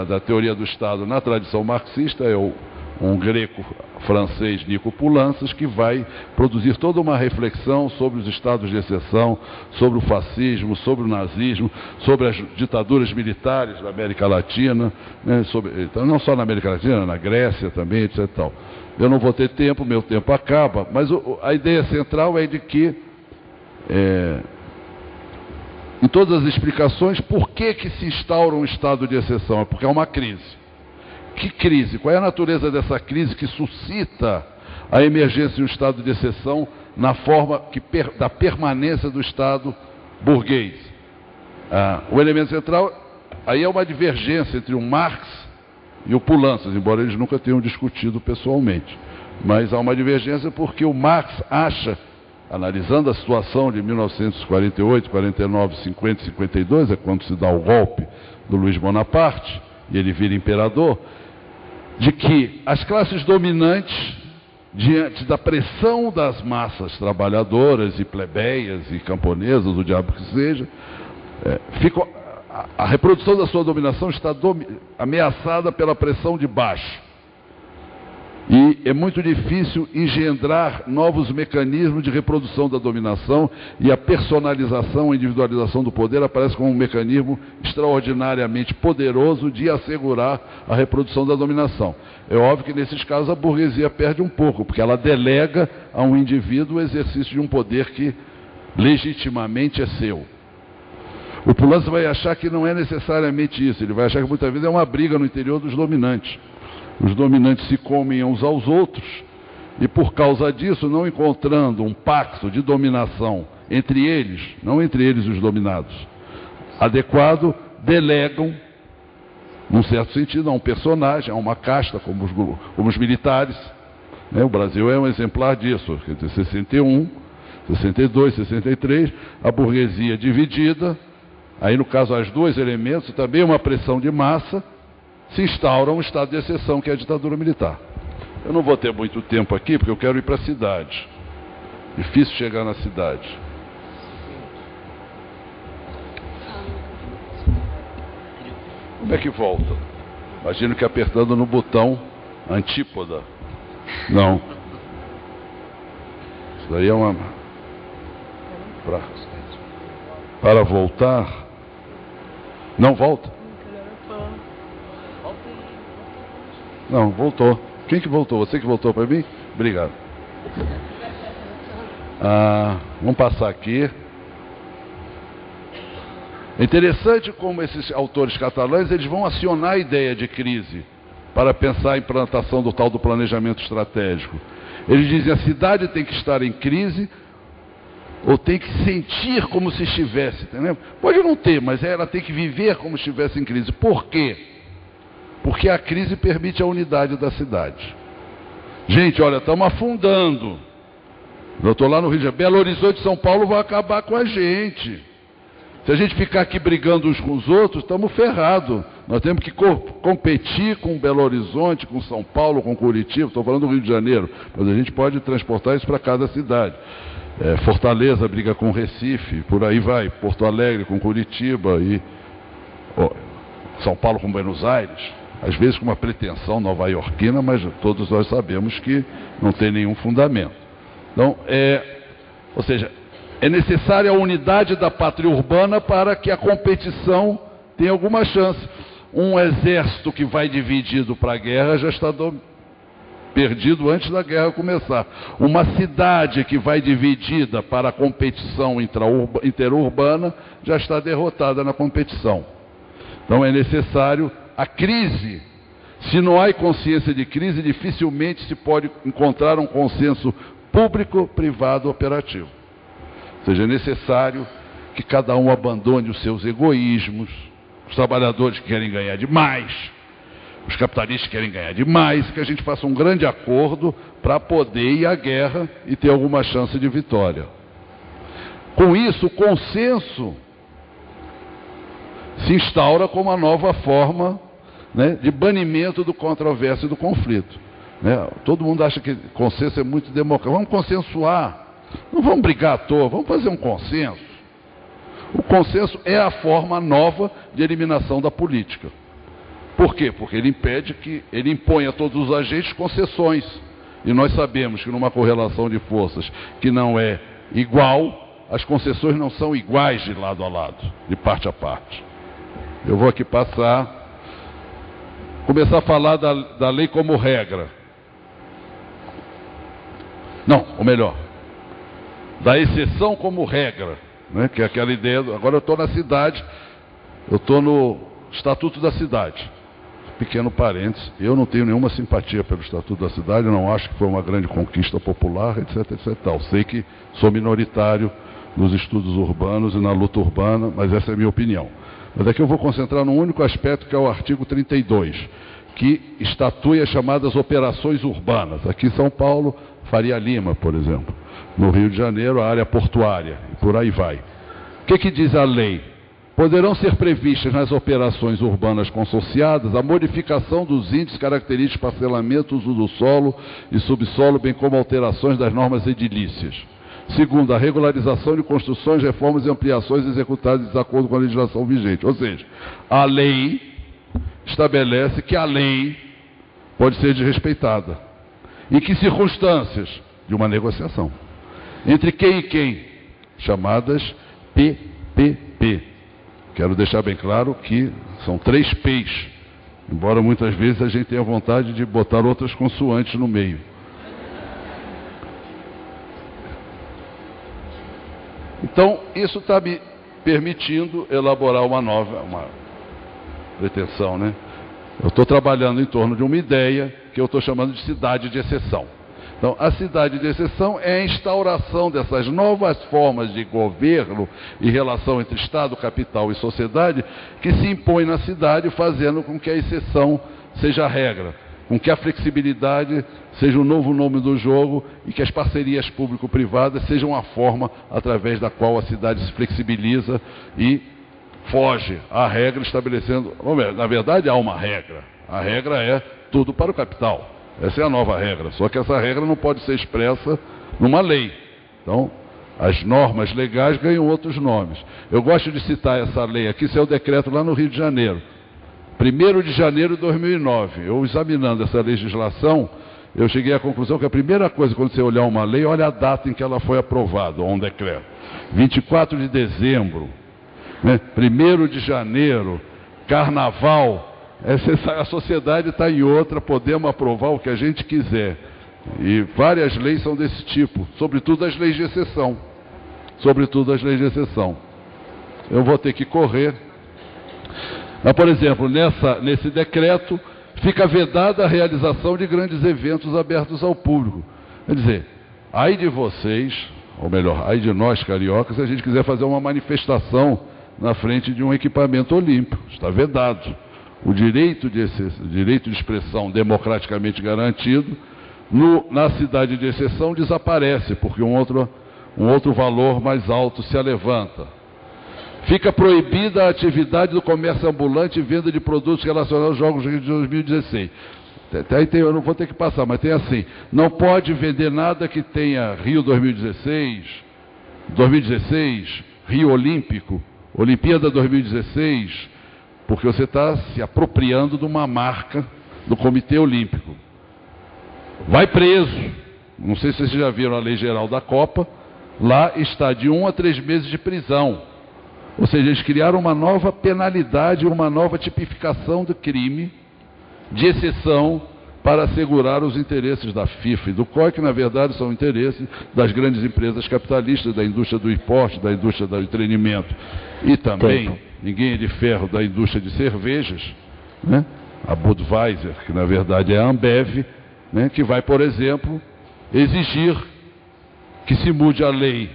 da teoria do Estado na tradição marxista é o um greco-francês, Nico Poulantzas, que vai produzir toda uma reflexão sobre os estados de exceção, sobre o fascismo, sobre o nazismo, sobre as ditaduras militares da América Latina, né, então, não só na América Latina, na Grécia também, etc. Tal. Eu não vou ter tempo, meu tempo acaba, mas a ideia central é de que, em todas as explicações, por que se instaura um estado de exceção? É porque há uma crise. Que crise? Qual é a natureza dessa crise que suscita a emergência de um estado de exceção na forma da permanência do Estado burguês? O elemento central, aí é uma divergência entre o Marx e o Poulantzas, embora eles nunca tenham discutido pessoalmente. Mas há uma divergência porque o Marx acha, analisando a situação de 1948, 49, 50 e 52, é quando se dá o golpe do Luiz Bonaparte, e ele vira imperador, de que as classes dominantes, diante da pressão das massas trabalhadoras e plebeias e camponesas, o diabo que seja, a reprodução da sua dominação está ameaçada pela pressão de baixo. E é muito difícil engendrar novos mecanismos de reprodução da dominação, e a personalização, a individualização do poder aparece como um mecanismo extraordinariamente poderoso de assegurar a reprodução da dominação. É óbvio que nesses casos a burguesia perde um pouco, porque ela delega a um indivíduo o exercício de um poder que legitimamente é seu. O Poulantzas vai achar que não é necessariamente isso, ele vai achar que muitas vezes é uma briga no interior dos dominantes. Os dominantes se comem uns aos outros e, por causa disso, não encontrando um pacto de dominação entre eles, não entre eles e os dominados, adequado, delegam, num certo sentido, a um personagem, a uma casta, como os militares. O Brasil é um exemplar disso. Entre 61, 62, 63, a burguesia dividida, aí no caso os dois elementos, também uma pressão de massa, se instaura um estado de exceção, que é a ditadura militar. Eu não vou ter muito tempo aqui, porque eu quero ir para a cidade. Difícil chegar na cidade. Como é que volta? Imagino que apertando no botão antípoda. Não. Isso daí é uma... Para voltar... Não volta? Não, voltou. Quem que voltou? Você que voltou para mim? Obrigado. Vamos passar aqui. É interessante como esses autores catalães, eles vão acionar a ideia de crise para pensar a implantação do tal do planejamento estratégico. Eles dizem: a cidade tem que estar em crise, ou tem que sentir como se estivesse, entendeu? Pode não ter, mas ela tem que viver como se estivesse em crise. Por quê? Porque a crise permite a unidade da cidade. Gente, olha, estamos afundando. Eu estou lá no Rio de Janeiro. Belo Horizonte e São Paulo vão acabar com a gente. Se a gente ficar aqui brigando uns com os outros, estamos ferrados. Nós temos que competir com Belo Horizonte, com São Paulo, com Curitiba. Estou falando do Rio de Janeiro, mas a gente pode transportar isso para cada cidade. Fortaleza briga com Recife, por aí vai. Porto Alegre com Curitiba e São Paulo com Buenos Aires. Às vezes com uma pretensão nova-iorquina, mas todos nós sabemos que não tem nenhum fundamento. Então, ou seja, é necessária a unidade da pátria urbana para que a competição tenha alguma chance. Um exército que vai dividido para a guerra já está perdido antes da guerra começar. Uma cidade que vai dividida para a competição interurbana já está derrotada na competição. Então é necessário a crise. Se não há consciência de crise, dificilmente se pode encontrar um consenso público-privado operativo. Ou seja, é necessário que cada um abandone os seus egoísmos, os trabalhadores que querem ganhar demais, os capitalistas que querem ganhar demais, que a gente faça um grande acordo para poder ir à guerra e ter alguma chance de vitória. Com isso, o consenso se instaura como uma nova forma, né, de banimento do controvérsia e do conflito. Todo mundo acha que consenso é muito democrático. Vamos consensuar, não vamos brigar à toa, vamos fazer um consenso. O consenso é a forma nova de eliminação da política. Por quê? Porque ele impede que ele impõe a todos os agentes concessões. E nós sabemos que numa correlação de forças que não é igual, as concessões não são iguais de lado a lado, de parte a parte. Eu vou aqui começar a falar da lei como regra. Não, ou melhor, da exceção como regra, né? Que é aquela ideia. Agora eu estou na cidade, eu estou no Estatuto da Cidade. Pequeno parênteses, eu não tenho nenhuma simpatia pelo Estatuto da Cidade, eu não acho que foi uma grande conquista popular, etc, etc. Tal. Sei que sou minoritário nos estudos urbanos e na luta urbana, mas essa é a minha opinião. Mas aqui eu vou concentrar num único aspecto, que é o artigo 32, que estatui as chamadas operações urbanas. Aqui em São Paulo, Faria Lima, por exemplo. No Rio de Janeiro, a área portuária, e por aí vai. O que diz a lei? Poderão ser previstas nas operações urbanas consorciadas a modificação dos índices característicos, parcelamento, uso do solo e subsolo, bem como alterações das normas edilícias. Segundo, a regularização de construções, reformas e ampliações executadas de acordo com a legislação vigente. Ou seja, a lei estabelece que a lei pode ser desrespeitada. Em que circunstâncias? De uma negociação. Entre quem e quem? Chamadas PPP. Quero deixar bem claro que são 3 P's, embora muitas vezes a gente tenha vontade de botar outras consoantes no meio. Então, isso está me permitindo elaborar uma pretensão, né? Eu estou trabalhando em torno de uma ideia que eu estou chamando de cidade de exceção. Então, a cidade de exceção é a instauração dessas novas formas de governo e relação entre Estado, capital e sociedade que se impõe na cidade, fazendo com que a exceção seja a regra, com que a flexibilidade seja o novo nome do jogo e que as parcerias público-privadas sejam a forma através da qual a cidade se flexibiliza e foge à regra, estabelecendo... Na verdade, há uma regra. A regra é tudo para o capital. Essa é a nova regra, só que essa regra não pode ser expressa numa lei. Então, as normas legais ganham outros nomes. Eu gosto de citar essa lei aqui, isso é o decreto lá no Rio de Janeiro. 1º de janeiro de 2009, eu examinando essa legislação, eu cheguei à conclusão que a primeira coisa, quando você olhar uma lei, olha a data em que ela foi aprovada, ou um decreto. 24 de dezembro, né? 1º de janeiro, carnaval... A sociedade está em outra, podemos aprovar o que a gente quiser. E várias leis são desse tipo, sobretudo as leis de exceção. Sobretudo as leis de exceção. Eu vou ter que correr. Mas, por exemplo, nesse decreto, fica vedada a realização de grandes eventos abertos ao público. Quer dizer, ai de vocês, ou melhor, ai de nós cariocas, se a gente quiser fazer uma manifestação na frente de um equipamento olímpico. Está vedado. O direito de expressão democraticamente garantido, na cidade de exceção, desaparece, porque um outro valor mais alto se alevanta. Fica proibida a atividade do comércio ambulante e venda de produtos relacionados aos Jogos de 2016. Eu não vou ter que passar, mas tem assim, não pode vender nada que tenha Rio 2016, Rio Olímpico, Olimpíada 2016, porque você está se apropriando de uma marca do Comitê Olímpico. Vai preso. Não sei se vocês já viram a Lei Geral da Copa. Lá está de 1 a 3 meses de prisão. Ou seja, eles criaram uma nova penalidade, uma nova tipificação do crime de exceção para assegurar os interesses da FIFA e do COI, que na verdade são interesses das grandes empresas capitalistas, da indústria do esporte, da indústria do entretenimento e também... Ninguém é de ferro da indústria de cervejas, né? A Budweiser, que na verdade é a Ambev, né? Que vai, por exemplo, exigir que se mude a lei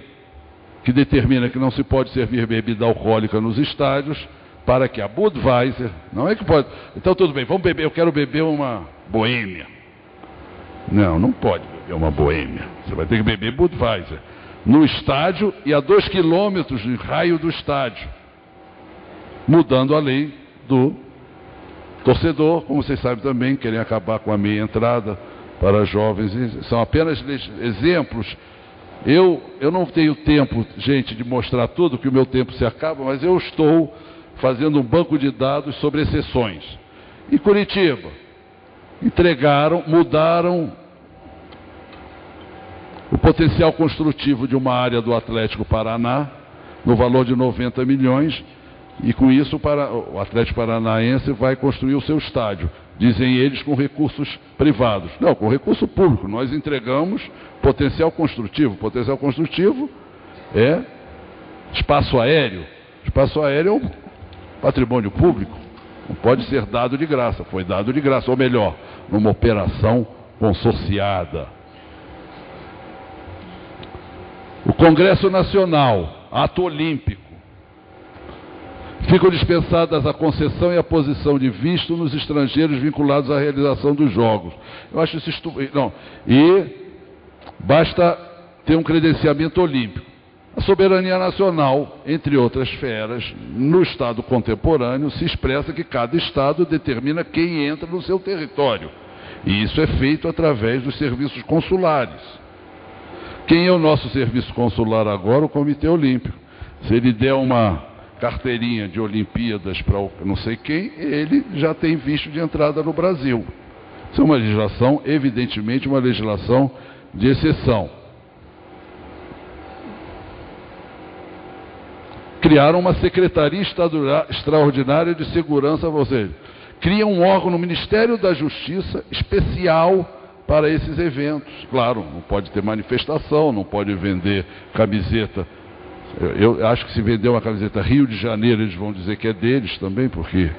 que determina que não se pode servir bebida alcoólica nos estádios, para que a Budweiser, não é que pode... Então tudo bem, vamos beber, eu quero beber uma Boêmia. Não pode beber uma Boêmia, você vai ter que beber Budweiser, no estádio e a 2 quilômetros de raio do estádio. Mudando a lei do torcedor, como vocês sabem também, querem acabar com a meia entrada para jovens. São apenas exemplos. Eu não tenho tempo, gente, de mostrar tudo, que o meu tempo se acaba, mas eu estou fazendo um banco de dados sobre exceções. E Curitiba? Entregaram, mudaram o potencial construtivo de uma área do Atlético Paraná, no valor de 90 milhões, e com isso o Atlético Paranaense vai construir o seu estádio. Dizem eles com recursos privados. Não, com recurso público. Nós entregamos potencial construtivo. Potencial construtivo é espaço aéreo. Espaço aéreo é um patrimônio público. Não pode ser dado de graça. Foi dado de graça, ou melhor, numa operação consorciada. O Congresso Nacional, ato olímpico. Ficam dispensadas a concessão e a posição de visto nos estrangeiros vinculados à realização dos Jogos. Eu acho isso não. E basta ter um credenciamento olímpico. A soberania nacional, entre outras esferas, no Estado contemporâneo, se expressa que cada Estado determina quem entra no seu território. E isso é feito através dos serviços consulares. Quem é o nosso serviço consular agora? O Comitê Olímpico. Se ele der uma carteirinha de Olimpíadas para não sei quem, ele já tem visto de entrada no Brasil. Isso é uma legislação, evidentemente, uma legislação de exceção. Criaram uma Secretaria Extraordinária de Segurança, ou seja, criam um órgão no Ministério da Justiça especial para esses eventos. Claro, não pode ter manifestação, não pode vender camiseta. Eu acho que se vender uma camiseta Rio de Janeiro, eles vão dizer que é deles também, porque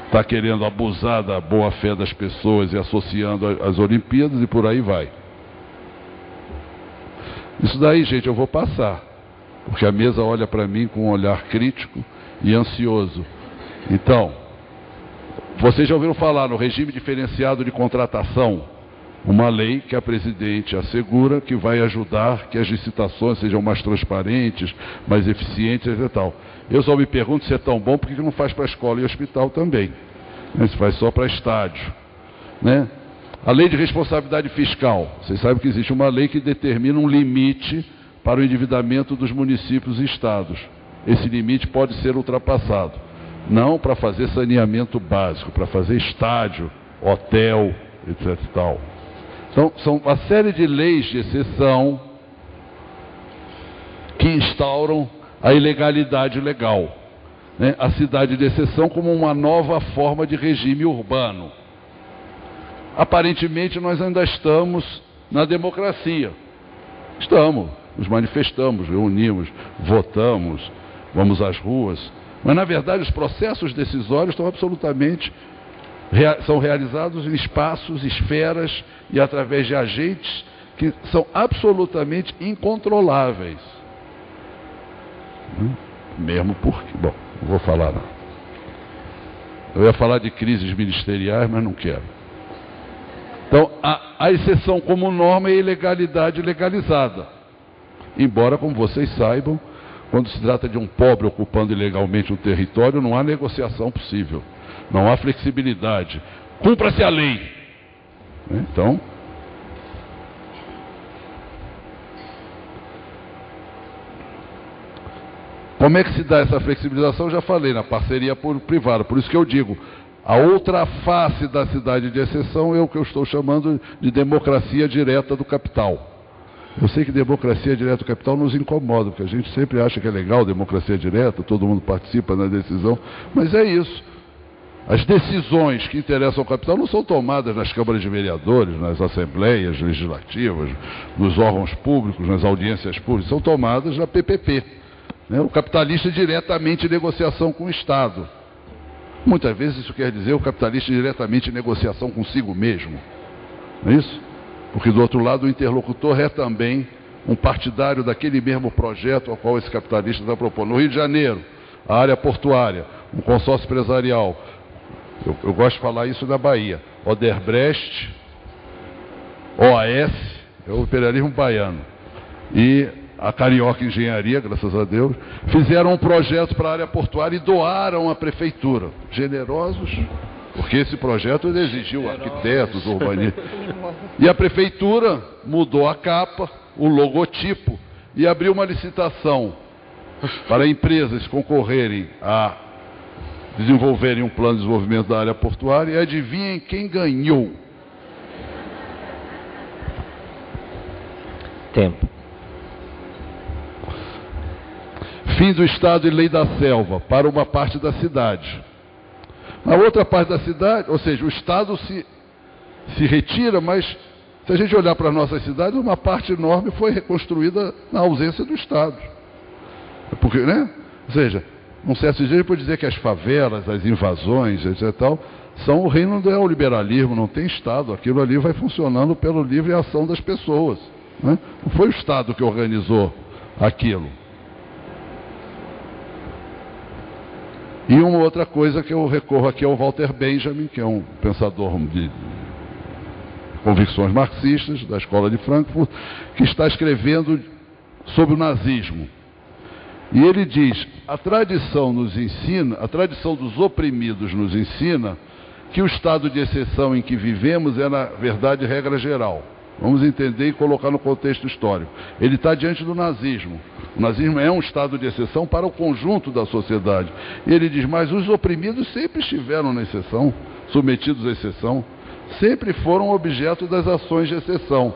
está querendo abusar da boa-fé das pessoas e associando às Olimpíadas e por aí vai. Isso daí, gente, eu vou passar, porque a mesa olha para mim com um olhar crítico e ansioso. Então, vocês já ouviram falar no regime diferenciado de contratação? Uma lei que a presidente assegura que vai ajudar que as licitações sejam mais transparentes, mais eficientes e tal. Eu só me pergunto se é tão bom, por que não faz para escola e hospital também? Se faz só para estádio. Né? A lei de responsabilidade fiscal. Vocês sabem que existe uma lei que determina um limite para o endividamento dos municípios e estados. Esse limite pode ser ultrapassado. Não para fazer saneamento básico, para fazer estádio, hotel, etc. e tal. Então, são uma série de leis de exceção que instauram a ilegalidade legal. Né? A cidade de exceção como uma nova forma de regime urbano. Aparentemente, nós ainda estamos na democracia. Estamos, nos manifestamos, reunimos, votamos, vamos às ruas. Mas, na verdade, os processos decisórios estão absolutamente... são realizados em espaços, esferas e através de agentes que são absolutamente incontroláveis. Mesmo porque... Bom, não vou falar não. Eu ia falar de crises ministeriais, mas não quero. Então, a exceção como norma é a ilegalidade legalizada. Embora, como vocês saibam, quando se trata de um pobre ocupando ilegalmente um território, não há negociação possível. Não há flexibilidade. Cumpra-se a lei. Então, como é que se dá essa flexibilização? Eu já falei, na parceria público-privada. Por isso que eu digo, a outra face da cidade de exceção é o que eu estou chamando de democracia direta do capital. Eu sei que democracia direta do capital nos incomoda, porque a gente sempre acha que é legal democracia direta, todo mundo participa na decisão, mas é isso. As decisões que interessam ao capital não são tomadas nas câmaras de vereadores, nas assembleias legislativas, nos órgãos públicos, nas audiências públicas, são tomadas na PPP. Né? O capitalista diretamente em negociação com o Estado. Muitas vezes isso quer dizer o capitalista diretamente em negociação consigo mesmo. Não é isso? Porque do outro lado o interlocutor é também um partidário daquele mesmo projeto ao qual esse capitalista está propondo. No Rio de Janeiro, a área portuária, um consórcio empresarial. Eu gosto de falar isso na Bahia. Odebrecht, OAS, é o imperialismo baiano. E a Carioca Engenharia, graças a Deus, fizeram um projeto para a área portuária e doaram à prefeitura. Generosos, porque esse projeto exigiu arquitetos, urbanistas. E a prefeitura mudou a capa, o logotipo, e abriu uma licitação para empresas concorrerem a desenvolverem um plano de desenvolvimento da área portuária e adivinhem quem ganhou. Tempo. Fim do Estado e Lei da Selva para uma parte da cidade. Na outra parte da cidade, ou seja, o Estado se retira, mas se a gente olhar para as nossas cidades, uma parte enorme foi reconstruída na ausência do Estado. Porque, né? Ou seja, num certo sentido, a gente pode dizer que as favelas, as invasões, etc. Tal, são o reino do neoliberalismo, não tem Estado. Aquilo ali vai funcionando pela livre ação das pessoas. Né? Não foi o Estado que organizou aquilo. E uma outra coisa que eu recorro aqui ao Walter Benjamin, que é um pensador de convicções marxistas da Escola de Frankfurt, que está escrevendo sobre o nazismo. E ele diz, a tradição nos ensina, a tradição dos oprimidos nos ensina que o estado de exceção em que vivemos é, na verdade, regra geral. Vamos entender e colocar no contexto histórico. Ele está diante do nazismo. O nazismo é um estado de exceção para o conjunto da sociedade. E ele diz, mas os oprimidos sempre estiveram na exceção, submetidos à exceção, sempre foram objeto das ações de exceção.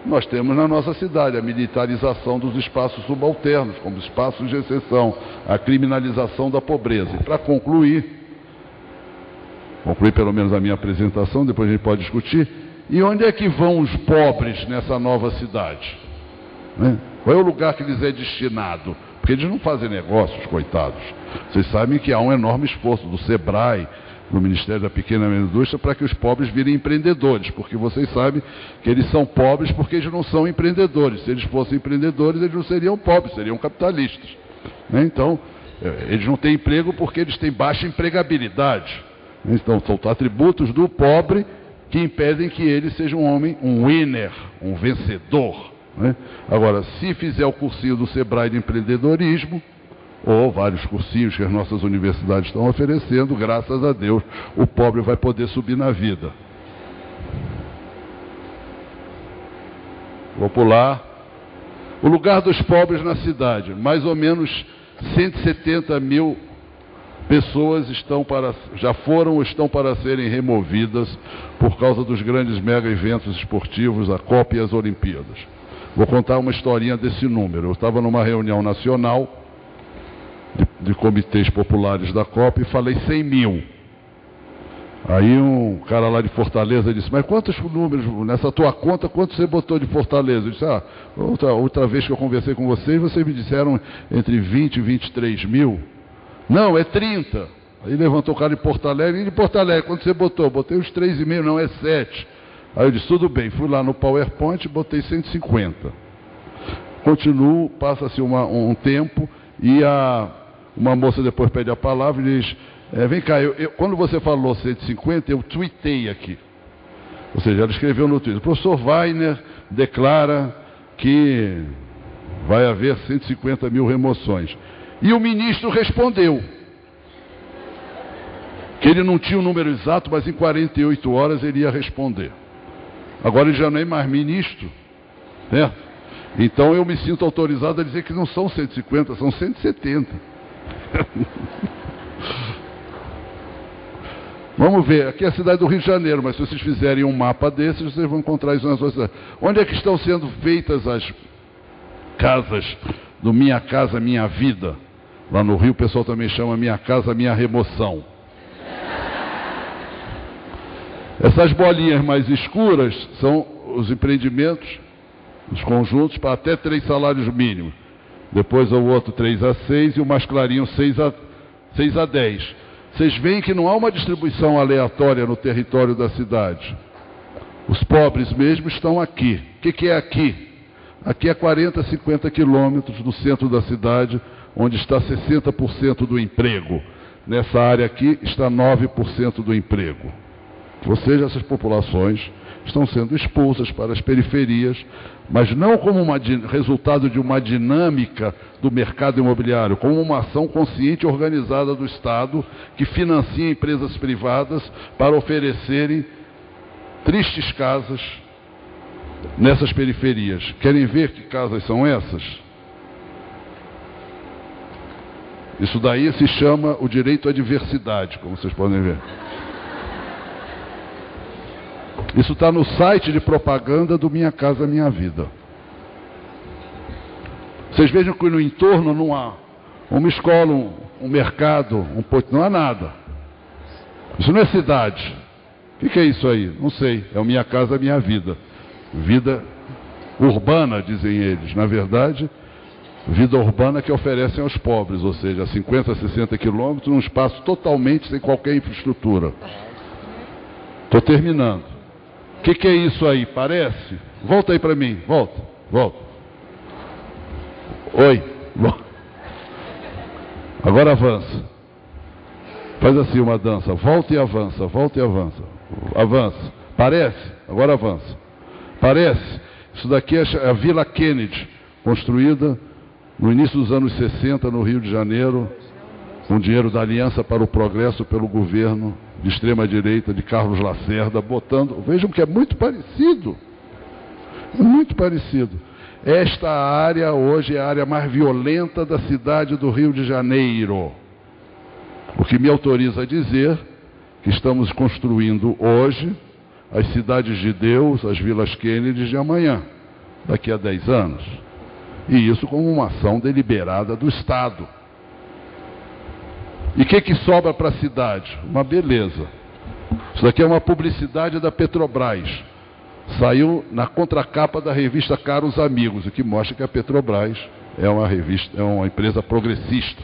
Nós temos na nossa cidade a militarização dos espaços subalternos, como espaços de exceção, a criminalização da pobreza. E para concluir pelo menos a minha apresentação, depois a gente pode discutir, e onde é que vão os pobres nessa nova cidade? Né? Qual é o lugar que lhes é destinado? Porque eles não fazem negócios, coitados. Vocês sabem que há um enorme esforço do SEBRAE, do Ministério da Pequena e Média Indústria, para que os pobres virem empreendedores, porque vocês sabem que eles são pobres porque eles não são empreendedores. Se eles fossem empreendedores, eles não seriam pobres, seriam capitalistas. Né? Então, eles não têm emprego porque eles têm baixa empregabilidade. Então, são atributos do pobre que impedem que ele seja um homem, um winner, um vencedor. Né? Agora, se fizer o cursinho do SEBRAE de empreendedorismo, ou vários cursinhos que as nossas universidades estão oferecendo, graças a Deus, o pobre vai poder subir na vida. Vou pular. O lugar dos pobres na cidade, mais ou menos 170 mil pessoas já foram ou estão para serem removidas por causa dos grandes mega eventos esportivos, a Copa e as Olimpíadas. Vou contar uma historinha desse número. Eu estava numa reunião nacional de comitês populares da Copa e falei 100 mil. Aí um cara lá de Fortaleza disse, mas quantos números, nessa tua conta, quanto você botou de Fortaleza? Eu disse, outra vez que eu conversei com vocês me disseram entre 20 e 23 mil. Não, é 30. Aí levantou o cara de Porto Alegre. E de Porto Alegre, quando você botou? Botei uns 3,5, não, é 7. Aí eu disse, tudo bem. Fui lá no PowerPoint e botei 150. Continuo, passa-se um tempo e uma moça depois pede a palavra e diz, vem cá, quando você falou 150, eu tuitei aqui. Ou seja, ela escreveu no Twitter, o professor Weiner declara que vai haver 150 mil remoções. E o ministro respondeu que ele não tinha o número exato, mas em 48 horas ele ia responder. Agora ele já não é mais ministro, né? Então eu me sinto autorizado a dizer que não são 150, são 170. Vamos ver, aqui é a cidade do Rio de Janeiro, mas se vocês fizerem um mapa desses, vocês vão encontrar isso nas suas cidades. Onde é que estão sendo feitas as casas do Minha Casa Minha Vida? Lá no Rio o pessoal também chama Minha Casa Minha Remoção. Essas bolinhas mais escuras são os empreendimentos, os conjuntos para até 3 salários mínimos. Depois o outro 3 a 6 e o mais clarinho 6 a 10. Vocês veem que não há uma distribuição aleatória no território da cidade. Os pobres mesmo estão aqui. O que é aqui? Aqui é 40, 50 quilômetros do centro da cidade, onde está 60% do emprego. Nessa área aqui está 9% do emprego. Ou seja, essas populações estão sendo expulsas para as periferias, mas não como resultado de uma dinâmica do mercado imobiliário, como uma ação consciente e organizada do Estado que financia empresas privadas para oferecerem tristes casas nessas periferias. Querem ver que casas são essas? Isso daí se chama o direito à diversidade, como vocês podem ver. Isso está no site de propaganda do Minha Casa Minha Vida. Vocês vejam que no entorno não há uma escola, um mercado, não há nada. Isso não é cidade. O que é isso aí? Não sei. É o Minha Casa Minha Vida. Vida urbana, dizem eles. Na verdade, vida urbana que oferecem aos pobres, ou seja, a 50, 60 quilômetros, num espaço totalmente sem qualquer infraestrutura. Estou terminando. O que é isso aí? Parece? Volta aí para mim. Volta. Oi. Agora avança. Faz assim uma dança. Volta e avança. Avança. Parece? Agora avança. Parece? Isso daqui é a Vila Kennedy, construída no início dos anos 60 no Rio de Janeiro, com dinheiro da Aliança para o Progresso pelo governo de extrema-direita de Carlos Lacerda, botando... Vejam que é muito parecido. É muito parecido. Esta área hoje é a área mais violenta da cidade do Rio de Janeiro. O que me autoriza a dizer que estamos construindo hoje as cidades de Deus, as Vilas Kennedy de amanhã, daqui a 10 anos. E isso como uma ação deliberada do Estado. E o que sobra para a cidade? Uma beleza. Isso daqui é uma publicidade da Petrobras. Saiu na contracapa da revista Caros Amigos, o que mostra que a Petrobras é uma empresa progressista,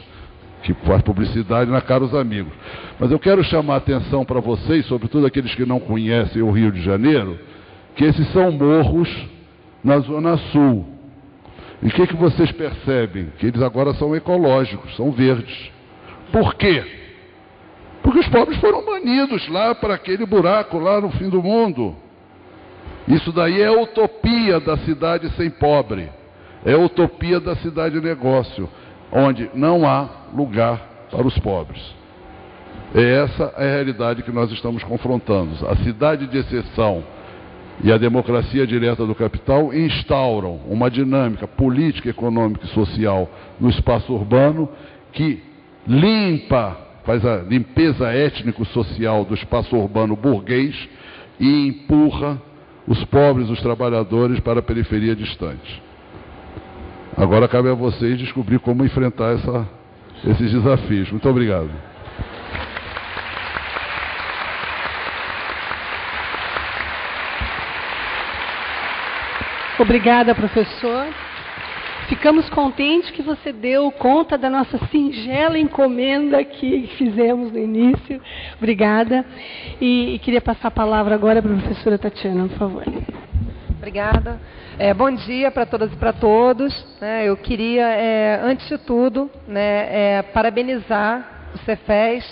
que faz publicidade na Caros Amigos. Mas eu quero chamar a atenção para vocês, sobretudo aqueles que não conhecem o Rio de Janeiro, que esses são morros na Zona Sul. E o que vocês percebem? Que eles agora são ecológicos, são verdes. Por quê? Porque os pobres foram banidos lá para aquele buraco lá no fim do mundo. Isso daí é a utopia da cidade sem pobre. É a utopia da cidade negócio, onde não há lugar para os pobres. Essa é a realidade que nós estamos confrontando. A cidade de exceção e a democracia direta do capital instauram uma dinâmica política, econômica e social no espaço urbano que faz a limpeza étnico-social do espaço urbano burguês e empurra os pobres, os trabalhadores para a periferia distante. Agora cabe a vocês descobrir como enfrentar esses desafios. Muito obrigado. Obrigada, professor. Ficamos contentes que você deu conta da nossa singela encomenda que fizemos no início. Obrigada. E queria passar a palavra agora para a professora Tatiana, por favor. Obrigada. Bom dia para todas e para todos. Eu queria, antes de tudo, parabenizar o Cefes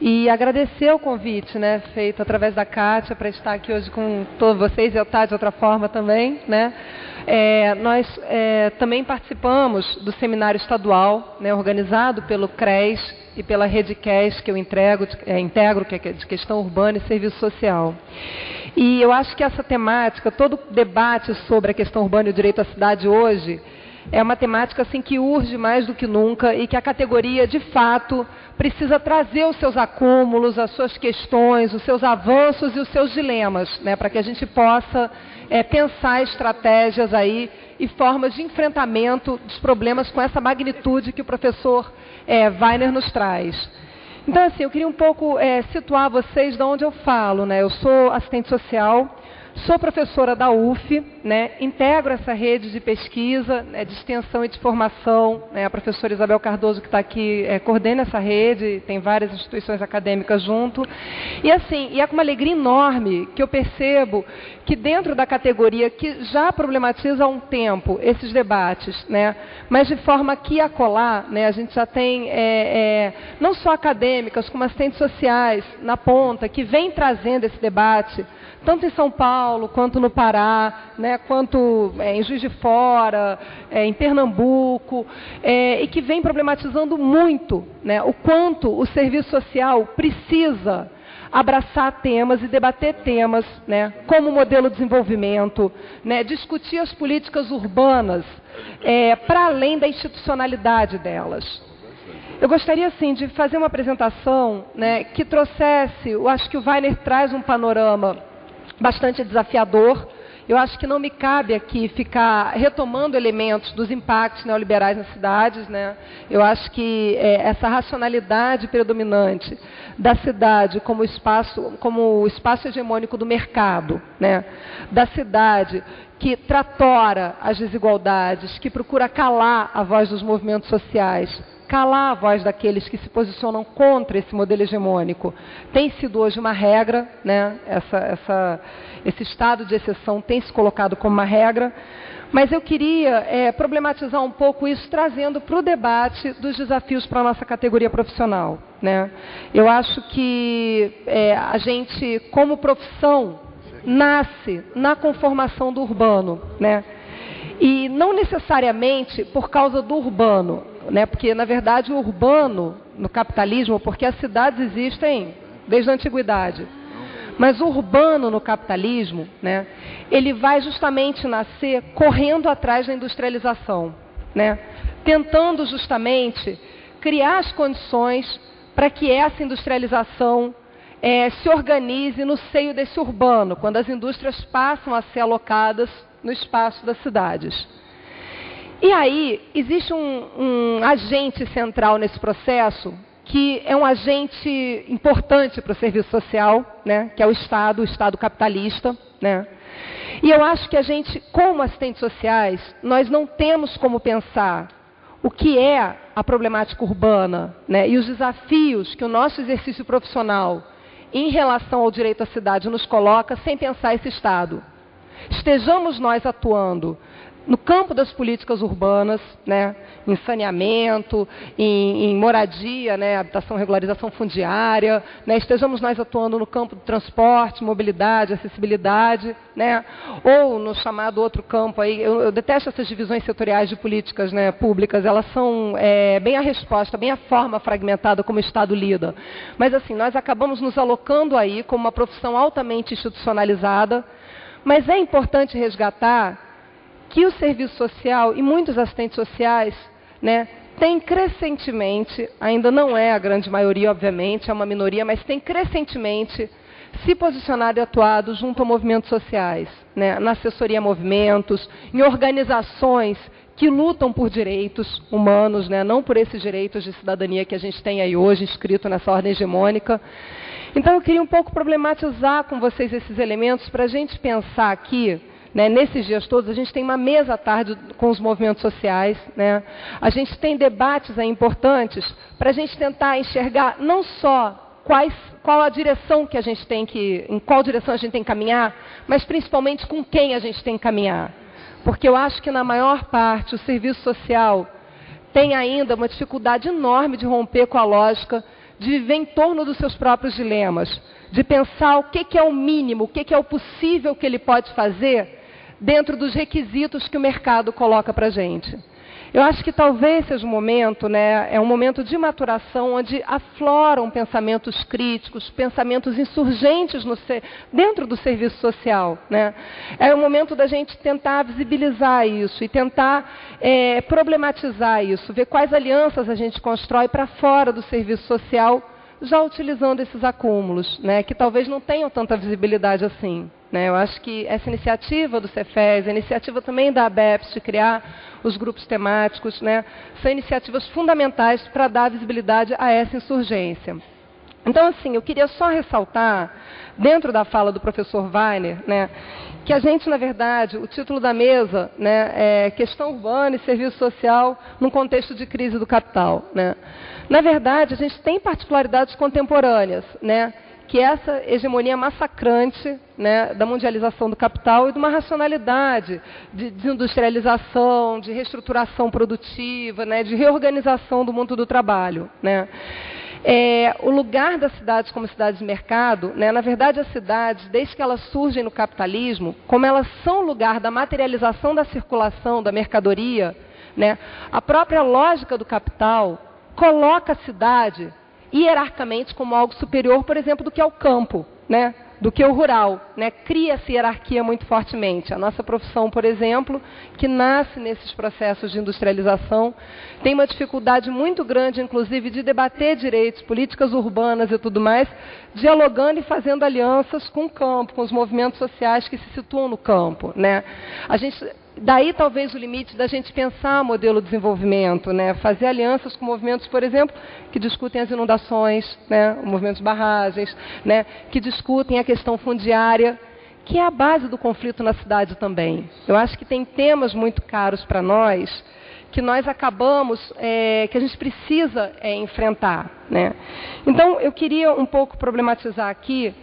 e agradecer o convite, feito através da Kátia, para estar aqui hoje com todos vocês, e eu estar de outra forma também, nós também participamos do seminário estadual, organizado pelo CRES e pela Rede CAS, que eu integro, que é de questão urbana e serviço social. E eu acho que essa temática, todo o debate sobre a questão urbana e o direito à cidade hoje, é uma temática assim, que urge mais do que nunca e que a categoria, de fato, precisa trazer os seus acúmulos, as suas questões, os seus avanços e os seus dilemas, para que a gente possa pensar estratégias aí e formas de enfrentamento dos problemas com essa magnitude que o professor Weiner nos traz. Então, assim, eu queria um pouco situar vocês de onde eu falo, Eu sou assistente social, sou professora da UF, integro essa rede de pesquisa, de extensão e de formação, a professora Isabel Cardoso, que está aqui, coordena essa rede, tem várias instituições acadêmicas junto. E assim, é com uma alegria enorme que eu percebo que dentro da categoria que já problematiza há um tempo esses debates, mas de forma que acolá, a gente já tem não só acadêmicas, como assistentes sociais na ponta, que vem trazendo esse debate, tanto em São Paulo, quanto no Pará, quanto em Juiz de Fora, em Pernambuco, e que vem problematizando muito o quanto o serviço social precisa abraçar temas e debater temas, como modelo de desenvolvimento, discutir as políticas urbanas para além da institucionalidade delas. Eu gostaria, assim, de fazer uma apresentação, né, que trouxesse, eu acho que o Weiner traz um panorama bastante desafiador. Eu acho que não me cabe aqui ficar retomando elementos dos impactos neoliberais nas cidades, né? Eu acho que essa racionalidade predominante da cidade como o espaço hegemônico do mercado, né? Da cidade que tratora as desigualdades, que procura calar a voz dos movimentos sociais, calar a voz daqueles que se posicionam contra esse modelo hegemônico. Tem sido hoje uma regra, né? Esse estado de exceção tem se colocado como uma regra, mas eu queria problematizar um pouco isso, trazendo para o debate dos desafios para a nossa categoria profissional, né? Eu acho que a gente, como profissão, nasce na conformação do urbano, né? E não necessariamente por causa do urbano, né? Porque, na verdade, o urbano, no capitalismo, porque as cidades existem desde a antiguidade, mas o urbano no capitalismo, né, ele vai justamente nascer correndo atrás da industrialização, né? Tentando justamente criar as condições para que essa industrialização se organize no seio desse urbano, quando as indústrias passam a ser alocadas no espaço das cidades. E aí, existe um agente central nesse processo, que é um agente importante para o serviço social, né, que é o Estado capitalista, né? E eu acho que a gente, como assistentes sociais, nós não temos como pensar o que é a problemática urbana, né, e os desafios que o nosso exercício profissional em relação ao direito à cidade nos coloca sem pensar esse Estado. Estejamos nós atuando no campo das políticas urbanas, né, em saneamento, em moradia, né, habitação, regularização fundiária, né, estejamos nós atuando no campo do transporte, mobilidade, acessibilidade, né, ou no chamado outro campo aí, eu detesto essas divisões setoriais de políticas, né, públicas, elas são bem a resposta, bem a forma fragmentada como o Estado lida. Mas assim, nós acabamos nos alocando aí como uma profissão altamente institucionalizada, mas é importante resgatar que o serviço social e muitos assistentes sociais, né, têm crescentemente, ainda não é a grande maioria, obviamente, é uma minoria, mas tem crescentemente se posicionado e atuado junto a movimentos sociais, né, na assessoria a movimentos, em organizações que lutam por direitos humanos, né, não por esses direitos de cidadania que a gente tem aí hoje, inscrito nessa ordem hegemônica. Então, eu queria um pouco problematizar com vocês esses elementos para a gente pensar aqui, né, nesses dias todos, a gente tem uma mesa à tarde com os movimentos sociais, né? A gente tem debates aí importantes para a gente tentar enxergar não só qual a direção que a gente tem em qual direção a gente tem que caminhar, mas principalmente com quem a gente tem que caminhar. Porque eu acho que na maior parte o serviço social tem ainda uma dificuldade enorme de romper com a lógica de viver em torno dos seus próprios dilemas, de pensar o que é o mínimo, o que é o possível que ele pode fazer dentro dos requisitos que o mercado coloca para a gente. Eu acho que talvez seja um momento, né, é um momento de maturação onde afloram pensamentos críticos, pensamentos insurgentes dentro do serviço social, né? É o momento da gente tentar visibilizar isso e tentar problematizar isso, ver quais alianças a gente constrói para fora do serviço social, já utilizando esses acúmulos, né, que talvez não tenham tanta visibilidade assim. Né? Eu acho que essa iniciativa do Cefes, a iniciativa também da ABEPS de criar os grupos temáticos, né, são iniciativas fundamentais para dar visibilidade a essa insurgência. Então, assim, eu queria só ressaltar, dentro da fala do professor Weiner, né, que a gente, na verdade, o título da mesa, né, é Questão Urbana e Serviço Social num contexto de crise do capital. Né? Na verdade, a gente tem particularidades contemporâneas, né, que é essa hegemonia massacrante, né, da mundialização do capital e de uma racionalidade de desindustrialização, de reestruturação produtiva, né, de reorganização do mundo do trabalho. Né? O lugar das cidades como cidades de mercado, né, na verdade as cidades, desde que elas surgem no capitalismo, como elas são lugar da materialização da circulação da mercadoria, né, a própria lógica do capital coloca a cidade hierarquicamente como algo superior, por exemplo, do que é o campo, né, do que o rural, né? Cria-se hierarquia muito fortemente. A nossa profissão, por exemplo, que nasce nesses processos de industrialização, tem uma dificuldade muito grande, inclusive, de debater direitos, políticas urbanas e tudo mais, dialogando e fazendo alianças com o campo, com os movimentos sociais que se situam no campo, né? Daí talvez o limite da gente pensar modelo de desenvolvimento, né? Fazer alianças com movimentos, por exemplo, que discutem as inundações, né? Movimentos de barragens, né? Que discutem a questão fundiária, que é a base do conflito na cidade também. Eu acho que tem temas muito caros para nós, que nós acabamos, que a gente precisa enfrentar, né? Então, eu queria um pouco problematizar aqui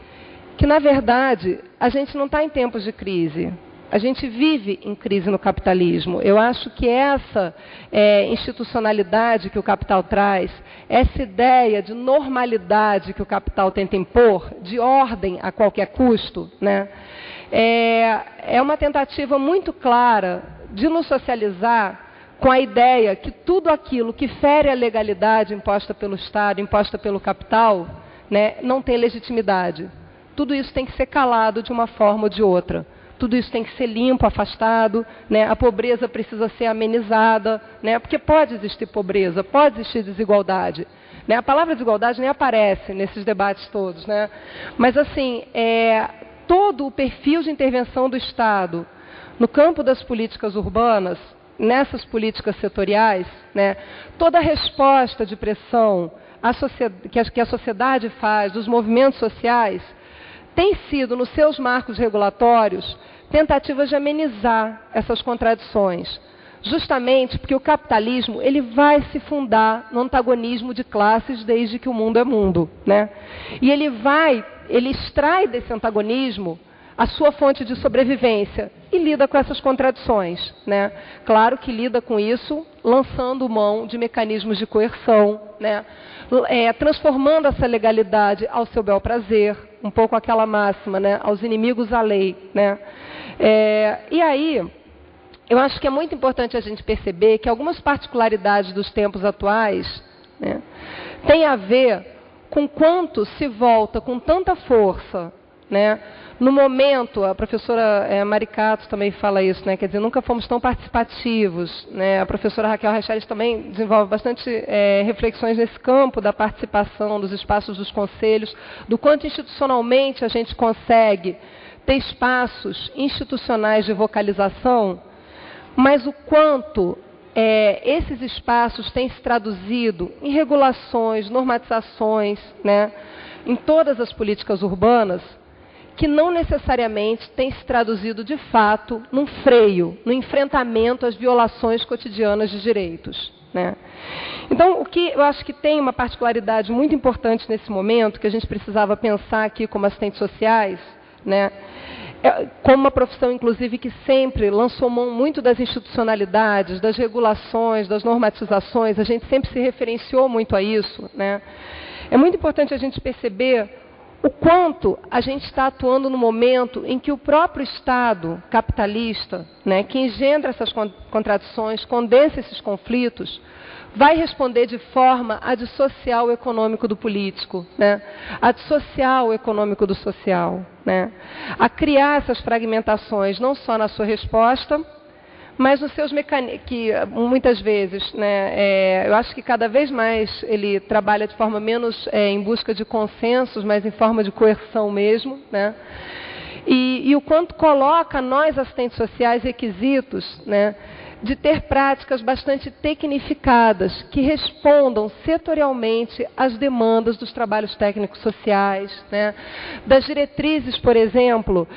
que, na verdade, a gente não está em tempos de crise. A gente vive em crise no capitalismo. Eu acho que essa institucionalidade que o capital traz, essa ideia de normalidade que o capital tenta impor, de ordem a qualquer custo, né, é uma tentativa muito clara de nos socializar com a ideia que tudo aquilo que fere a legalidade imposta pelo Estado, imposta pelo capital, né, não tem legitimidade. Tudo isso tem que ser calado de uma forma ou de outra. Tudo isso tem que ser limpo, afastado, né? A pobreza precisa ser amenizada, né? Porque pode existir pobreza, pode existir desigualdade, né? A palavra desigualdade nem aparece nesses debates todos, né? Mas, assim, todo o perfil de intervenção do Estado no campo das políticas urbanas, nessas políticas setoriais, né? Toda a resposta de pressão que a sociedade faz, dos movimentos sociais, tem sido, nos seus marcos regulatórios, tentativas de amenizar essas contradições. Justamente porque o capitalismo ele vai se fundar no antagonismo de classes desde que o mundo é mundo, né? E ele extrai desse antagonismo a sua fonte de sobrevivência e lida com essas contradições, né? Claro que lida com isso lançando mão de mecanismos de coerção, né? Transformando essa legalidade ao seu bel prazer, um pouco aquela máxima, né? Aos inimigos a lei, né? E aí, eu acho que é muito importante a gente perceber que algumas particularidades dos tempos atuais, né, têm a ver com quanto se volta com tanta força, né? No momento, a professora Maricato também fala isso, né? Quer dizer, nunca fomos tão participativos, né? A professora Raquel Rechares também desenvolve bastante reflexões nesse campo da participação, dos espaços dos conselhos, do quanto institucionalmente a gente consegue ter espaços institucionais de vocalização, mas o quanto esses espaços têm se traduzido em regulações, normatizações, né? Em todas as políticas urbanas, que não necessariamente tem se traduzido de fato num freio, no enfrentamento às violações cotidianas de direitos, né? Então, o que eu acho que tem uma particularidade muito importante nesse momento, que a gente precisava pensar aqui como assistentes sociais, né? Como uma profissão, inclusive, que sempre lançou mão muito das institucionalidades, das regulações, das normatizações, a gente sempre se referenciou muito a isso, né? É muito importante a gente perceber o quanto a gente está atuando no momento em que o próprio Estado capitalista, né, que engendra essas contradições, condensa esses conflitos, vai responder de forma a dissociar o econômico do político, né, a dissociar o econômico do social, né, a criar essas fragmentações não só na sua resposta, mas nos seus mecanismos, que muitas vezes, né, eu acho que cada vez mais ele trabalha de forma menos em busca de consensos, mas em forma de coerção mesmo, né, e o quanto coloca nós, assistentes sociais, requisitos, né, de ter práticas bastante tecnificadas, que respondam setorialmente às demandas dos trabalhos técnicos sociais, né, das diretrizes, por exemplo,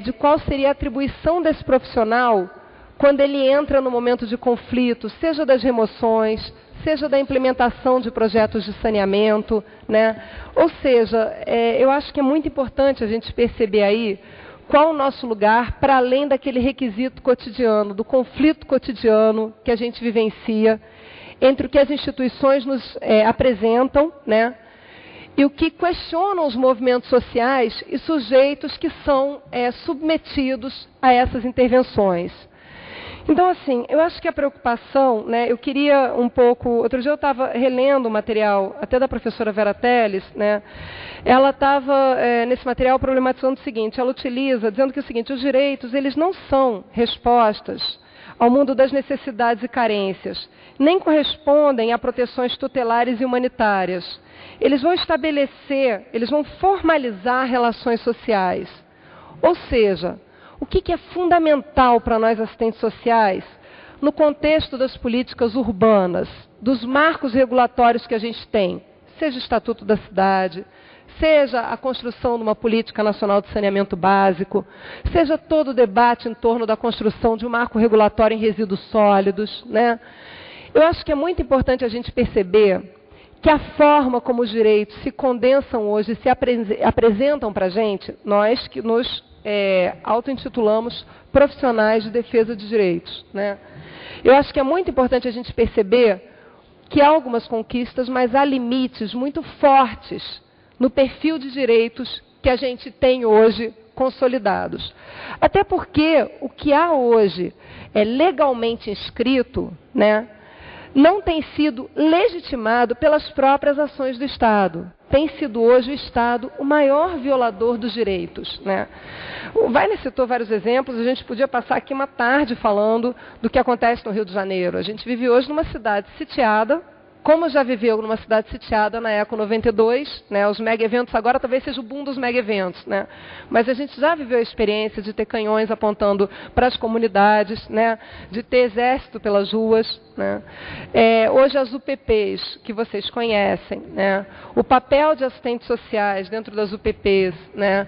de qual seria a atribuição desse profissional quando ele entra no momento de conflito, seja das remoções, seja da implementação de projetos de saneamento, né? Ou seja, eu acho que é muito importante a gente perceber aí qual o nosso lugar para além daquele requisito cotidiano, do conflito cotidiano que a gente vivencia entre o que as instituições nos apresentam, né, e o que questionam os movimentos sociais e sujeitos que são submetidos a essas intervenções. Então, assim, eu acho que a preocupação, né, eu queria um pouco... Outro dia eu estava relendo o material, até da professora Vera Teles, né, ela estava, nesse material, problematizando o seguinte, ela utiliza, dizendo que é o seguinte, os direitos, eles não são respostas ao mundo das necessidades e carências, nem correspondem a proteções tutelares e humanitárias. Eles vão estabelecer, eles vão formalizar relações sociais. Ou seja, o que é fundamental para nós assistentes sociais no contexto das políticas urbanas, dos marcos regulatórios que a gente tem, seja o Estatuto da Cidade, seja a construção de uma política nacional de saneamento básico, seja todo o debate em torno da construção de um marco regulatório em resíduos sólidos, né? Eu acho que é muito importante a gente perceber que a forma como os direitos se condensam hoje, se apresentam para a gente, nós que nos auto-intitulamos profissionais de defesa de direitos, né? Eu acho que é muito importante a gente perceber que há algumas conquistas, mas há limites muito fortes no perfil de direitos que a gente tem hoje consolidados. Até porque o que há hoje é legalmente inscrito, né, não tem sido legitimado pelas próprias ações do Estado. Tem sido hoje o Estado o maior violador dos direitos, né? O Wagner citou vários exemplos, a gente podia passar aqui uma tarde falando do que acontece no Rio de Janeiro. A gente vive hoje numa cidade sitiada, como já viveu numa cidade sitiada na Eco 92, né, os mega-eventos agora talvez seja o boom dos mega-eventos, né, mas a gente já viveu a experiência de ter canhões apontando para as comunidades, né, de ter exército pelas ruas, né. Hoje as UPPs, que vocês conhecem, né, o papel de assistentes sociais dentro das UPPs, né,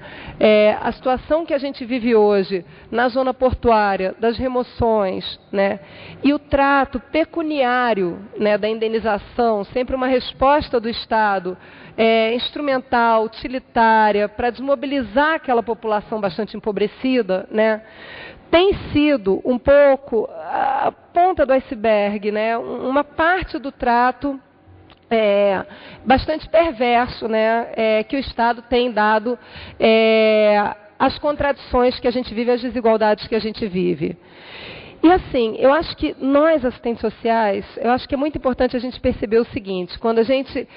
a situação que a gente vive hoje na zona portuária, das remoções, né, e o trato pecuniário, né, da indenização, sempre uma resposta do Estado instrumental, utilitária, para desmobilizar aquela população bastante empobrecida, né, tem sido um pouco a ponta do iceberg, né, uma parte do trato bastante perverso, né, que o Estado tem dado às contradições que a gente vive, às desigualdades que a gente vive. E assim, eu acho que nós, assistentes sociais, eu acho que é muito importante a gente perceber o seguinte, quando a gente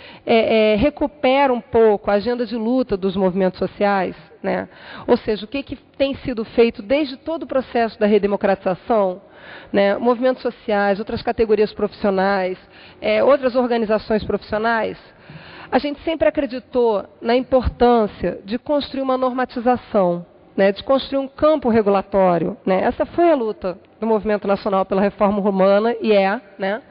recupera um pouco a agenda de luta dos movimentos sociais, né, ou seja, o que tem sido feito desde todo o processo da redemocratização, né, movimentos sociais, outras categorias profissionais, outras organizações profissionais, a gente sempre acreditou na importância de construir uma normatização, né, de construir um campo regulatório, né. Essa foi a luta do Movimento Nacional pela Reforma Urbana, e né.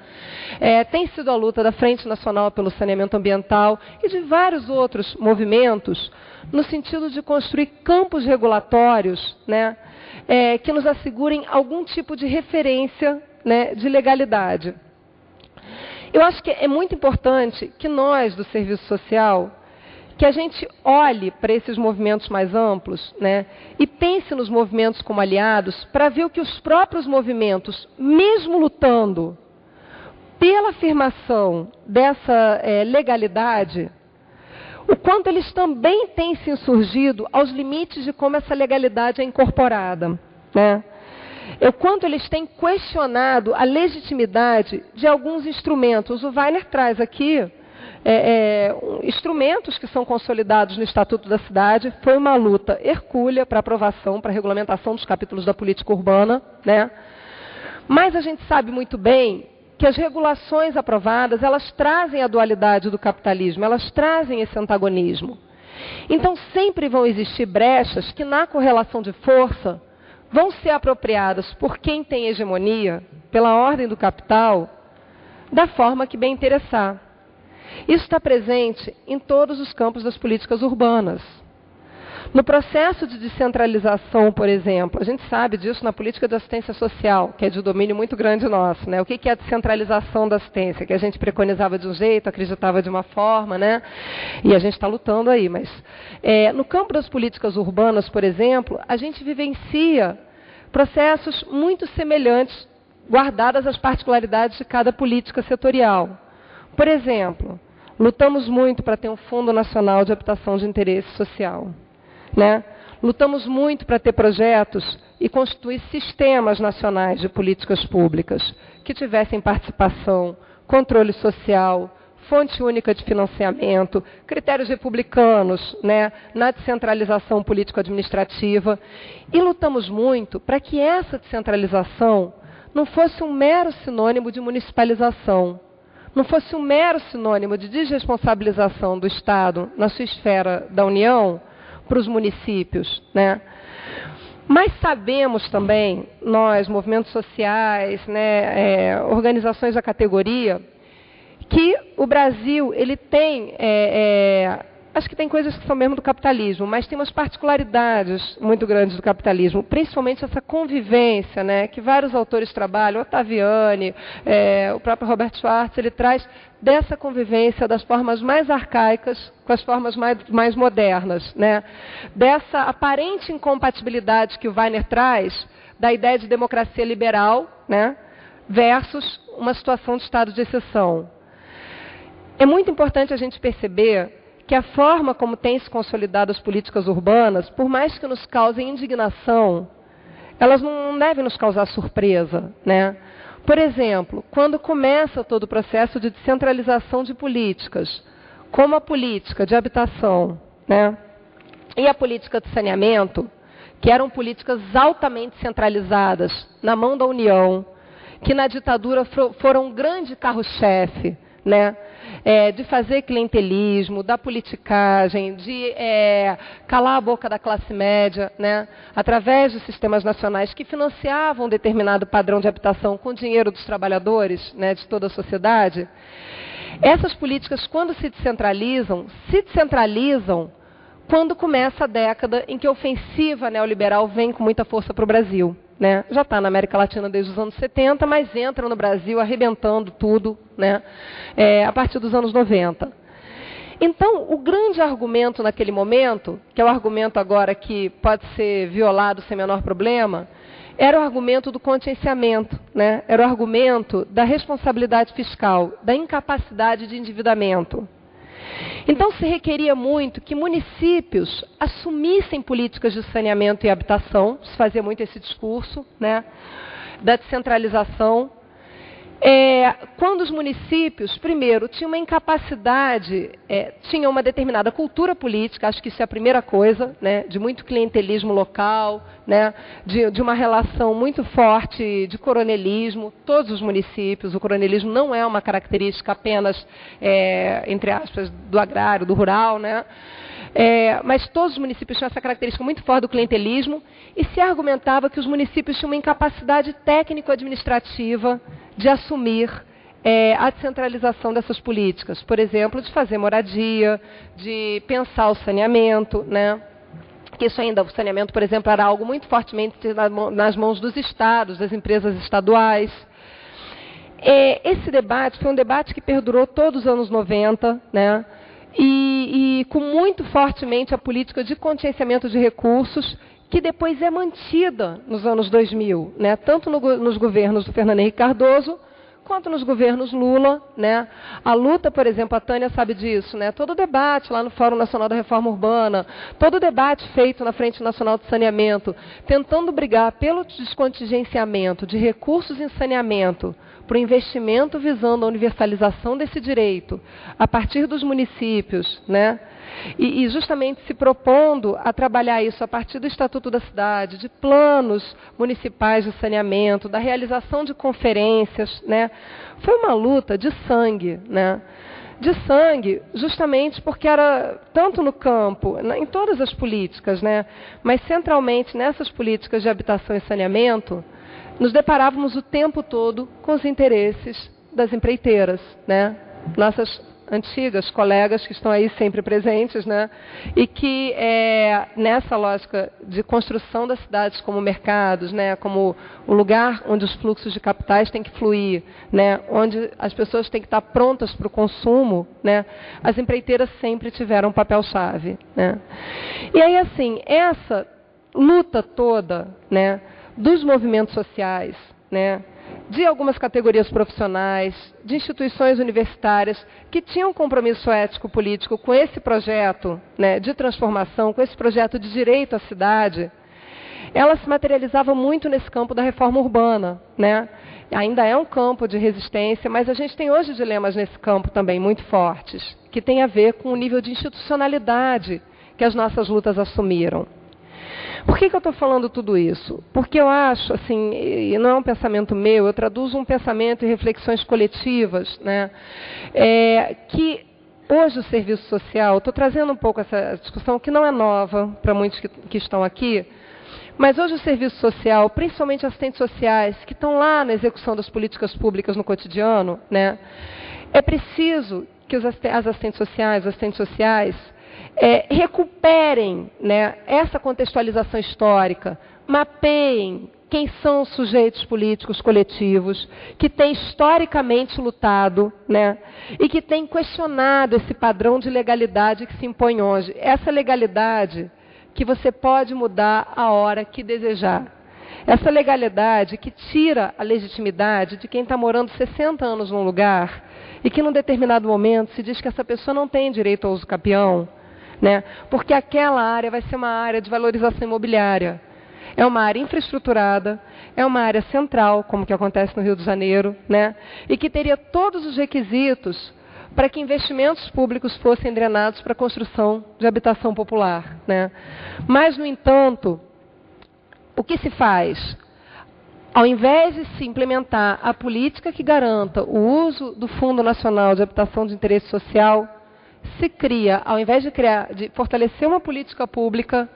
Tem sido a luta da Frente Nacional pelo Saneamento Ambiental e de vários outros movimentos, no sentido de construir campos regulatórios, né, que nos assegurem algum tipo de referência, né, de legalidade. Eu acho que é muito importante que nós, do serviço social, que a gente olhe para esses movimentos mais amplos, né, e pense nos movimentos como aliados, para ver o que os próprios movimentos, mesmo lutando pela afirmação dessa legalidade, o quanto eles também têm se insurgido aos limites de como essa legalidade é incorporada, né? O quanto eles têm questionado a legitimidade de alguns instrumentos. O Wagner traz aqui instrumentos que são consolidados no Estatuto da Cidade. Foi uma luta hercúlea para aprovação, para regulamentação dos capítulos da política urbana, né? Mas a gente sabe muito bem que as regulações aprovadas, elas trazem a dualidade do capitalismo, elas trazem esse antagonismo. Então sempre vão existir brechas que na correlação de força vão ser apropriadas por quem tem hegemonia, pela ordem do capital, da forma que bem interessar. Isso está presente em todos os campos das políticas urbanas. No processo de descentralização, por exemplo, a gente sabe disso na política de assistência social, que é de domínio muito grande nosso, né? O que é a descentralização da assistência? Que a gente preconizava de um jeito, acreditava de uma forma, né? E a gente está lutando aí. Mas no campo das políticas urbanas, por exemplo, a gente vivencia processos muito semelhantes, guardadas as particularidades de cada política setorial. Por exemplo, lutamos muito para ter um Fundo Nacional de Habitação de Interesse Social, né? Lutamos muito para ter projetos e constituir sistemas nacionais de políticas públicas que tivessem participação, controle social, fonte única de financiamento, critérios republicanos, né, na descentralização político-administrativa. E lutamos muito para que essa descentralização não fosse um mero sinônimo de municipalização, não fosse um mero sinônimo de desresponsabilização do Estado na sua esfera da União para os municípios, né? Mas sabemos também, nós, movimentos sociais, né, organizações da categoria, que o Brasil, ele tem, acho que tem coisas que são mesmo do capitalismo, mas tem umas particularidades muito grandes do capitalismo, principalmente essa convivência, né, que vários autores trabalham, Ottaviani, o próprio Robert Schwartz, ele traz dessa convivência das formas mais arcaicas com as formas mais modernas, né, dessa aparente incompatibilidade que o Weiner traz da ideia de democracia liberal, né, versus uma situação de estado de exceção. É muito importante a gente perceber que a forma como têm se consolidado as políticas urbanas, por mais que nos causem indignação, elas não devem nos causar surpresa, né? Por exemplo, quando começa todo o processo de descentralização de políticas, como a política de habitação, né, e a política de saneamento, que eram políticas altamente centralizadas na mão da União, que na ditadura foram um grande carro-chefe, né, de fazer clientelismo, da politicagem, de calar a boca da classe média, né, através dos sistemas nacionais que financiavam um determinado padrão de habitação com o dinheiro dos trabalhadores, né, de toda a sociedade. Essas políticas, quando se descentralizam quando começa a década em que a ofensiva neoliberal vem com muita força para o Brasil. Né? Já está na América Latina desde os anos 70, mas entra no Brasil arrebentando tudo, né? A partir dos anos 90. Então, o grande argumento naquele momento, que é o argumento agora que pode ser violado sem menor problema, era o argumento do contingenciamento, né? Era o argumento da responsabilidade fiscal, da incapacidade de endividamento. Então, se requeria muito que municípios assumissem políticas de saneamento e habitação, se fazia muito esse discurso, né, da descentralização. Quando os municípios, primeiro, tinham uma incapacidade, tinham uma determinada cultura política, acho que isso é a primeira coisa, né, de muito clientelismo local, né, de uma relação muito forte de coronelismo, todos os municípios, o coronelismo não é uma característica apenas, entre aspas, do agrário, do rural, né, mas todos os municípios tinham essa característica muito forte do clientelismo e se argumentava que os municípios tinham uma incapacidade técnico-administrativa de assumir a descentralização dessas políticas. Por exemplo, de fazer moradia, de pensar o saneamento, né? Que isso ainda, o saneamento, por exemplo, era algo muito fortemente nas mãos dos estados, das empresas estaduais. Esse debate foi um debate que perdurou todos os anos 90, né? E com muito fortemente a política de contingenciamento de recursos, que depois é mantida nos anos 2000, né? Tanto nos governos do Fernando Henrique Cardoso, quanto nos governos Lula, né? A luta, por exemplo, a Tânia sabe disso, né? Todo o debate lá no Fórum Nacional da Reforma Urbana, todo o debate feito na Frente Nacional de Saneamento, tentando brigar pelo descontingenciamento de recursos em saneamento, para o investimento visando a universalização desse direito, a partir dos municípios, né? E justamente se propondo a trabalhar isso a partir do Estatuto da Cidade, de planos municipais de saneamento, da realização de conferências, né? Foi uma luta de sangue, né? De sangue, justamente porque era tanto no campo, em todas as políticas, né? Mas centralmente nessas políticas de habitação e saneamento, nos deparávamos o tempo todo com os interesses das empreiteiras, né? Nossas antigas colegas que estão aí sempre presentes, né? E que nessa lógica de construção das cidades como mercados, né? Como o lugar onde os fluxos de capitais têm que fluir, né? Onde as pessoas têm que estar prontas para o consumo, né? As empreiteiras sempre tiveram um papel-chave, né? E aí, assim, essa luta toda, né? Dos movimentos sociais, né? de algumas categorias profissionais, de instituições universitárias que tinham compromisso ético-político com esse projeto, né, de transformação, com esse projeto de direito à cidade, ela se materializava muito nesse campo da reforma urbana, né? Ainda é um campo de resistência, mas a gente tem hoje dilemas nesse campo também muito fortes, que tem a ver com o nível de institucionalidade que as nossas lutas assumiram. Por que eu estou falando tudo isso? Porque eu acho, assim, e não é um pensamento meu, eu traduzo um pensamento e reflexões coletivas, né, que hoje o serviço social, estou trazendo um pouco essa discussão que não é nova para muitos que estão aqui, mas hoje o serviço social, principalmente assistentes sociais, que estão lá na execução das políticas públicas no cotidiano, né, é preciso que as assistentes sociais, os assistentes sociais, recuperem, né, essa contextualização histórica, mapeiem quem são os sujeitos políticos coletivos que têm historicamente lutado, né, e que têm questionado esse padrão de legalidade que se impõe hoje. Essa legalidade que você pode mudar a hora que desejar. Essa legalidade que tira a legitimidade de quem está morando 60 anos num lugar e que, num determinado momento, se diz que essa pessoa não tem direito ao uso capião, né? Porque aquela área vai ser uma área de valorização imobiliária. É uma área infraestruturada, é uma área central, como que acontece no Rio de Janeiro, né? E que teria todos os requisitos para que investimentos públicos fossem drenados para a construção de habitação popular, né? Mas, no entanto, o que se faz? Ao invés de se implementar a política que garanta o uso do Fundo Nacional de Habitação de Interesse Social, se cria, ao invés de fortalecer uma política pública,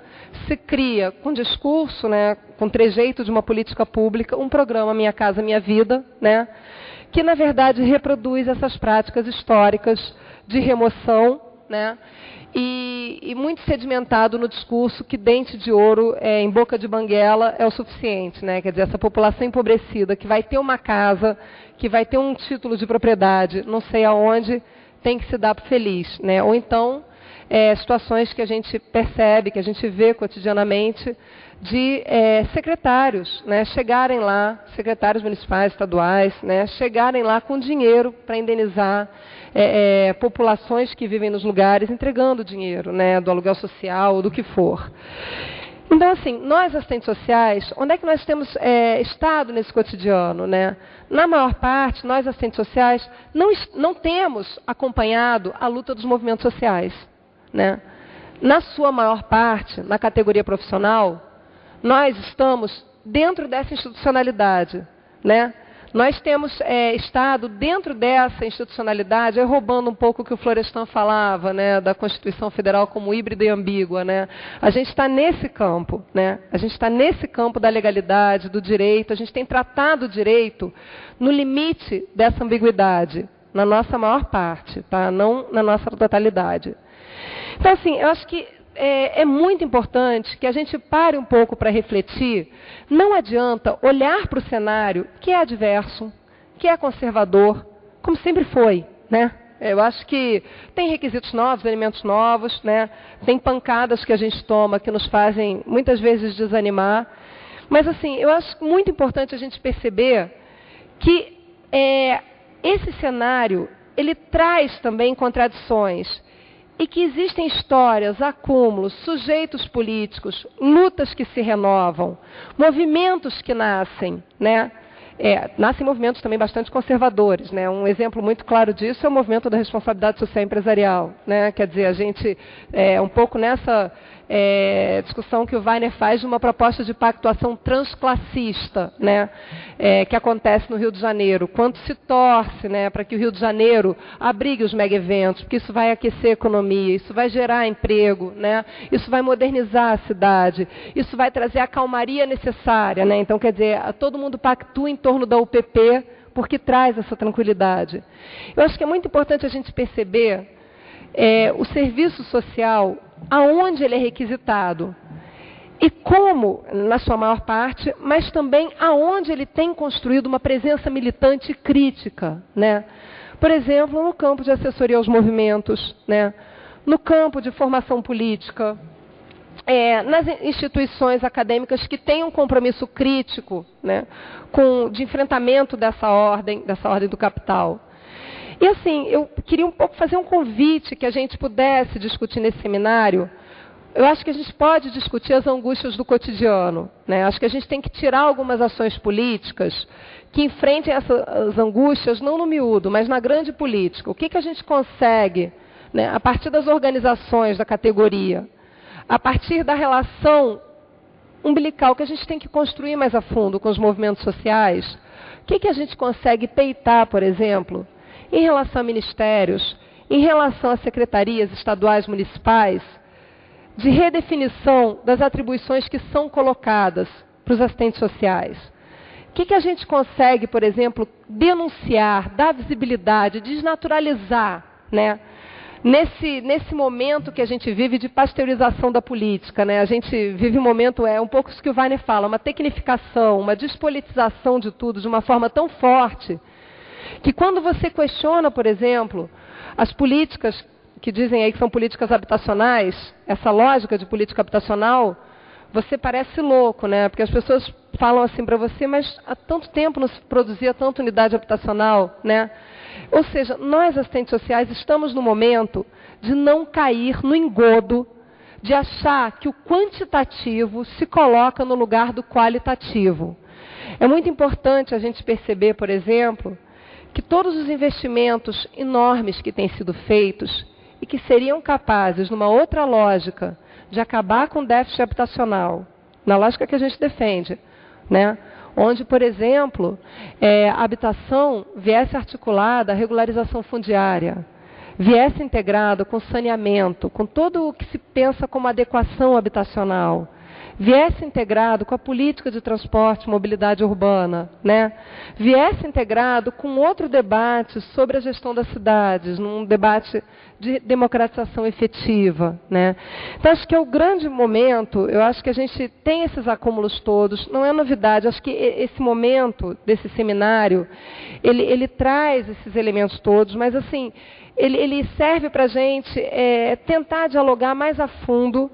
se cria, com discurso, né, com trejeito de uma política pública, um programa Minha Casa Minha Vida, né, que, na verdade, reproduz essas práticas históricas de remoção, né, e muito sedimentado no discurso que dente de ouro em boca de banguela é o suficiente, né? Quer dizer, essa população empobrecida que vai ter uma casa, que vai ter um título de propriedade, não sei aonde, tem que se dar feliz, né? Ou então, situações que a gente percebe, que a gente vê cotidianamente, de secretários, né, chegarem lá, secretários municipais, estaduais, né, chegarem lá com dinheiro para indenizar populações que vivem nos lugares, entregando dinheiro, né, do aluguel social, do que for. Então, assim, nós, assistentes sociais, onde é que nós temos estado nesse cotidiano, né? Na maior parte, nós, assistentes sociais, não temos acompanhado a luta dos movimentos sociais, né? Na sua maior parte, na categoria profissional, nós estamos dentro dessa institucionalidade, né? Nós temos estado dentro dessa institucionalidade, roubando um pouco o que o Florestan falava, né, da Constituição Federal como híbrida e ambígua, né? A gente está nesse campo, né? A gente está nesse campo da legalidade, do direito. A gente tem tratado o direito no limite dessa ambiguidade, na nossa maior parte, tá? Não na nossa totalidade. Então, assim, eu acho que é muito importante que a gente pare um pouco para refletir. Não adianta olhar para o cenário que é adverso, que é conservador, como sempre foi, né? Eu acho que tem requisitos novos, elementos novos, né? Tem pancadas que a gente toma que nos fazem muitas vezes desanimar. Mas, assim, eu acho muito importante a gente perceber que esse cenário, ele traz também contradições. E que existem histórias, acúmulos, sujeitos políticos, lutas que se renovam, movimentos que nascem, né? Nascem movimentos também bastante conservadores, né? Um exemplo muito claro disso é o movimento da responsabilidade social empresarial, né? Quer dizer, a gente, um pouco nessa discussão que o Weiner faz de uma proposta de pactuação transclassista, né? Que acontece no Rio de Janeiro. Quanto se torce, né, para que o Rio de Janeiro abrigue os mega-eventos, porque isso vai aquecer a economia, isso vai gerar emprego, né? Isso vai modernizar a cidade, isso vai trazer a calmaria necessária, né? Então, quer dizer, todo mundo pactua em torno da UPP, porque traz essa tranquilidade. Eu acho que é muito importante a gente perceber o serviço social, aonde ele é requisitado e como, na sua maior parte, mas também aonde ele tem construído uma presença militante crítica, né? Por exemplo, no campo de assessoria aos movimentos, né? No campo de formação política, nas instituições acadêmicas que têm um compromisso crítico, né, de enfrentamento dessa ordem do capital. E assim, eu queria um pouco fazer um convite que a gente pudesse discutir nesse seminário. Eu acho que a gente pode discutir as angústias do cotidiano, né? Acho que a gente tem que tirar algumas ações políticas que enfrentem essas angústias, não no miúdo, mas na grande política. O que a gente consegue, né, a partir das organizações da categoria, a partir da relação umbilical que a gente tem que construir mais a fundo com os movimentos sociais, o que a gente consegue peitar, por exemplo, em relação a ministérios, em relação a secretarias estaduais, municipais, de redefinição das atribuições que são colocadas para os assistentes sociais. O que a gente consegue, por exemplo, denunciar, dar visibilidade, desnaturalizar, né? Nesse momento que a gente vive de pasteurização da política, né? A gente vive um momento, um pouco isso que o Wagner fala, uma tecnificação, uma despolitização de tudo de uma forma tão forte, que quando você questiona, por exemplo, as políticas que dizem aí que são políticas habitacionais, essa lógica de política habitacional, você parece louco, né? Porque as pessoas falam assim para você, mas há tanto tempo não se produzia tanta unidade habitacional, né? Ou seja, nós, assistentes sociais, estamos no momento de não cair no engodo de achar que o quantitativo se coloca no lugar do qualitativo. É muito importante a gente perceber, por exemplo, que todos os investimentos enormes que têm sido feitos e que seriam capazes, numa outra lógica, de acabar com o déficit habitacional, na lógica que a gente defende, né? Onde, por exemplo, a habitação viesse articulada à regularização fundiária, viesse integrado com saneamento, com todo o que se pensa como adequação habitacional, viesse integrado com a política de transporte e mobilidade urbana, né? Viesse integrado com outro debate sobre a gestão das cidades, num debate de democratização efetiva, né? Então, acho que é o grande momento, eu acho que a gente tem esses acúmulos todos, não é novidade, acho que esse momento desse seminário, ele traz esses elementos todos, mas assim, ele serve para a gente tentar dialogar mais a fundo,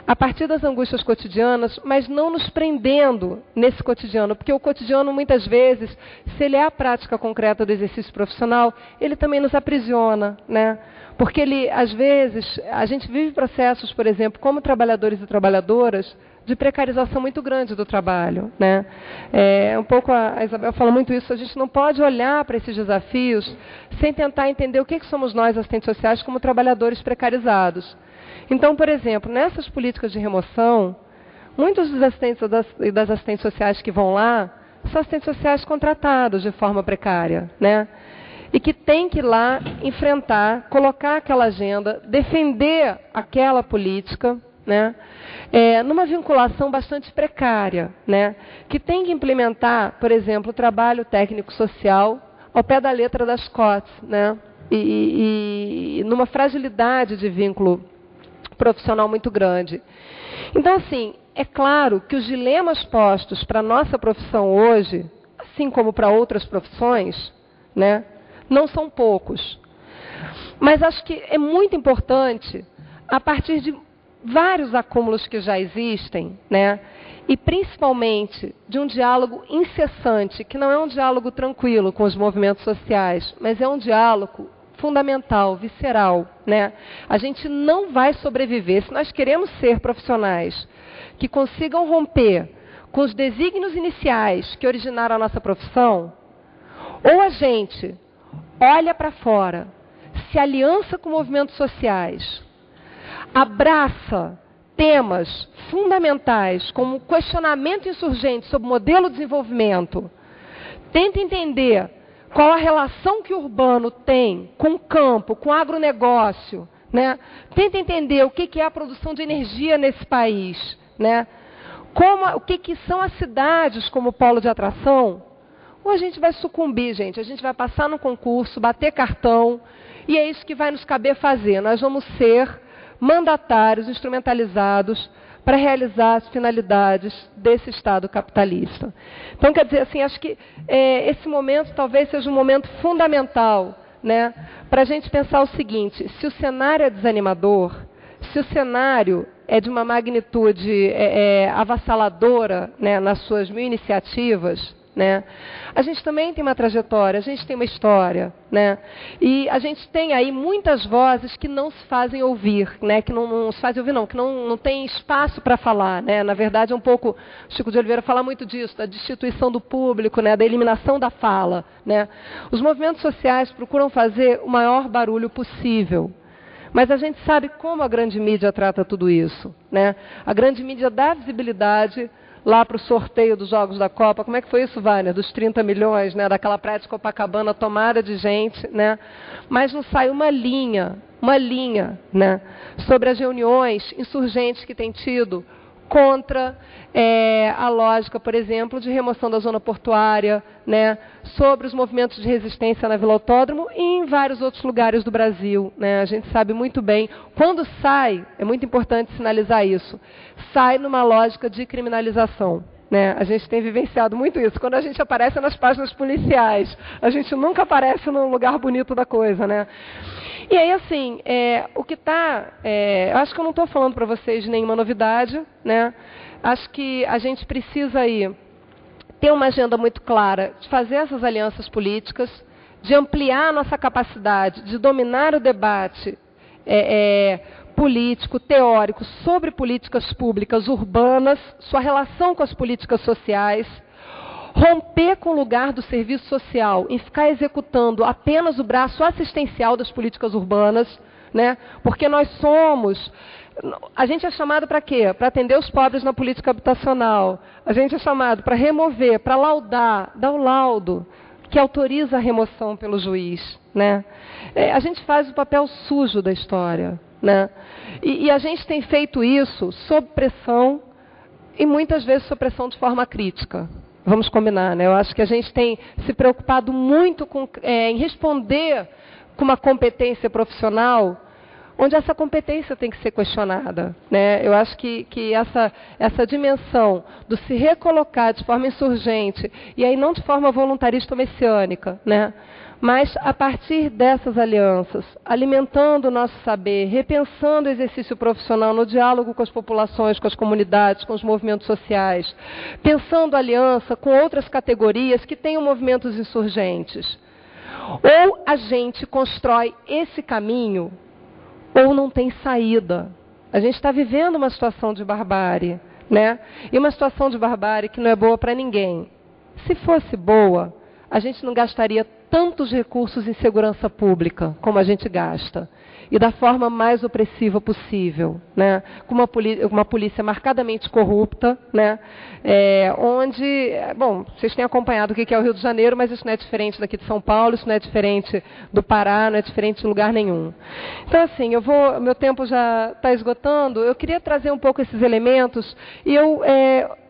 a partir das angústias cotidianas, mas não nos prendendo nesse cotidiano, porque o cotidiano, muitas vezes, se ele é a prática concreta do exercício profissional, ele também nos aprisiona, né? Porque ele, às vezes, a gente vive processos, por exemplo, como trabalhadores e trabalhadoras, de precarização muito grande do trabalho, né? Um pouco a Isabel fala muito isso, a gente não pode olhar para esses desafios sem tentar entender o que somos nós, assistentes sociais, como trabalhadores precarizados. Então, por exemplo, nessas políticas de remoção, muitos dos assistentes e das assistentes sociais que vão lá são assistentes sociais contratados de forma precária, né? E que têm que ir lá enfrentar, colocar aquela agenda, defender aquela política, né? Numa vinculação bastante precária, né? Que tem que implementar, por exemplo, o trabalho técnico-social ao pé da letra das COTs, né? E numa fragilidade de vínculo profissional muito grande. Então, assim, é claro que os dilemas postos para a nossa profissão hoje, assim como para outras profissões, né, não são poucos. Mas acho que é muito importante, a partir de vários acúmulos que já existem, né, e principalmente de um diálogo incessante, que não é um diálogo tranquilo com os movimentos sociais, mas é um diálogo fundamental, visceral, né? A gente não vai sobreviver, se nós queremos ser profissionais que consigam romper com os desígnios iniciais que originaram a nossa profissão, ou a gente olha para fora, se aliança com movimentos sociais, abraça temas fundamentais como questionamento insurgente sobre o modelo de desenvolvimento, tenta entender qual a relação que o urbano tem com o campo, com o agronegócio, né? Tenta entender o que é a produção de energia nesse país, né? O que são as cidades como polo de atração, ou a gente vai sucumbir, gente. A gente vai passar no concurso, bater cartão, e é isso que vai nos caber fazer. Nós vamos ser mandatários, instrumentalizados para realizar as finalidades desse Estado capitalista. Então, quer dizer, assim, acho que esse momento talvez seja um momento fundamental, né, para a gente pensar o seguinte: se o cenário é desanimador, se o cenário é de uma magnitude avassaladora, né, nas suas 1000 iniciativas, né, a gente também tem uma trajetória, a gente tem uma história, né, e a gente tem aí muitas vozes que não se fazem ouvir, né, que não se fazem ouvir, não, que não tem espaço para falar, né, na verdade é um pouco, Chico de Oliveira fala muito disso, da destituição do público, né, da eliminação da fala, né. Os movimentos sociais procuram fazer o maior barulho possível, mas a gente sabe como a grande mídia trata tudo isso, né, a grande mídia dá visibilidade lá para o sorteio dos Jogos da Copa. Como é que foi isso, Wagner? Dos 30 milhões, né? Daquela praia de Copacabana tomada de gente, né? Mas não sai uma linha, né? Sobre as reuniões insurgentes que tem tido contra a lógica, por exemplo, de remoção da zona portuária, né? Sobre os movimentos de resistência na Vila Autódromo e em vários outros lugares do Brasil, né? A gente sabe muito bem. Quando sai, é muito importante sinalizar isso, sai numa lógica de criminalização, né? A gente tem vivenciado muito isso. Quando a gente aparece nas páginas policiais, a gente nunca aparece num lugar bonito da coisa, né? E aí, assim, o que está... eu acho que eu não estou falando para vocês de nenhuma novidade, né? Acho que a gente precisa aí ter uma agenda muito clara de fazer essas alianças políticas, de ampliar a nossa capacidade de dominar o debate político, teórico, sobre políticas públicas urbanas, sua relação com as políticas sociais, romper com o lugar do serviço social em ficar executando apenas o braço assistencial das políticas urbanas, né? Porque a gente é chamado para quê? Para atender os pobres na política habitacional. A gente é chamado para remover, para laudar, dar o laudo que autoriza a remoção pelo juiz, né? A gente faz o papel sujo da história, né? E a gente tem feito isso sob pressão e muitas vezes sob pressão de forma crítica. Vamos combinar, né? Eu acho que a gente tem se preocupado muito em responder com uma competência profissional, onde essa competência tem que ser questionada, né? Eu acho que essa dimensão do se recolocar de forma insurgente, e aí não de forma voluntarista ou messiânica, né? Mas a partir dessas alianças, alimentando o nosso saber, repensando o exercício profissional no diálogo com as populações, com as comunidades, com os movimentos sociais, pensando aliança com outras categorias que tenham movimentos insurgentes. Ou a gente constrói esse caminho, ou não tem saída. A gente está vivendo uma situação de barbárie, né? E uma situação de barbárie que não é boa para ninguém. Se fosse boa, a gente não gastaria tantos recursos em segurança pública como a gente gasta. E da forma mais opressiva possível, né? Com uma polícia marcadamente corrupta, né? Onde, bom, vocês têm acompanhado o que é o Rio de Janeiro, mas isso não é diferente daqui de São Paulo, isso não é diferente do Pará, não é diferente de lugar nenhum. Então, assim, meu tempo já está esgotando, eu queria trazer um pouco esses elementos, e eu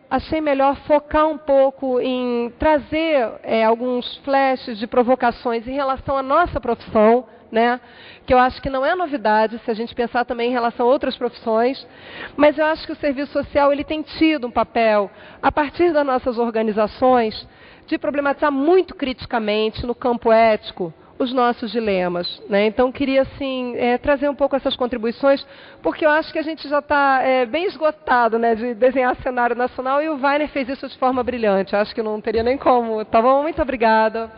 achei melhor focar um pouco em trazer alguns flashes de provocações em relação à nossa profissão, né? Que eu acho que não é novidade se a gente pensar também em relação a outras profissões, mas eu acho que o serviço social ele tem tido um papel, a partir das nossas organizações, de problematizar muito criticamente no campo ético os nossos dilemas, né? Então, queria assim, trazer um pouco essas contribuições, porque eu acho que a gente já está bem esgotado, né, de desenhar cenário nacional, e o Wagner fez isso de forma brilhante. Eu acho que não teria nem como. Tá bom? Muito obrigada.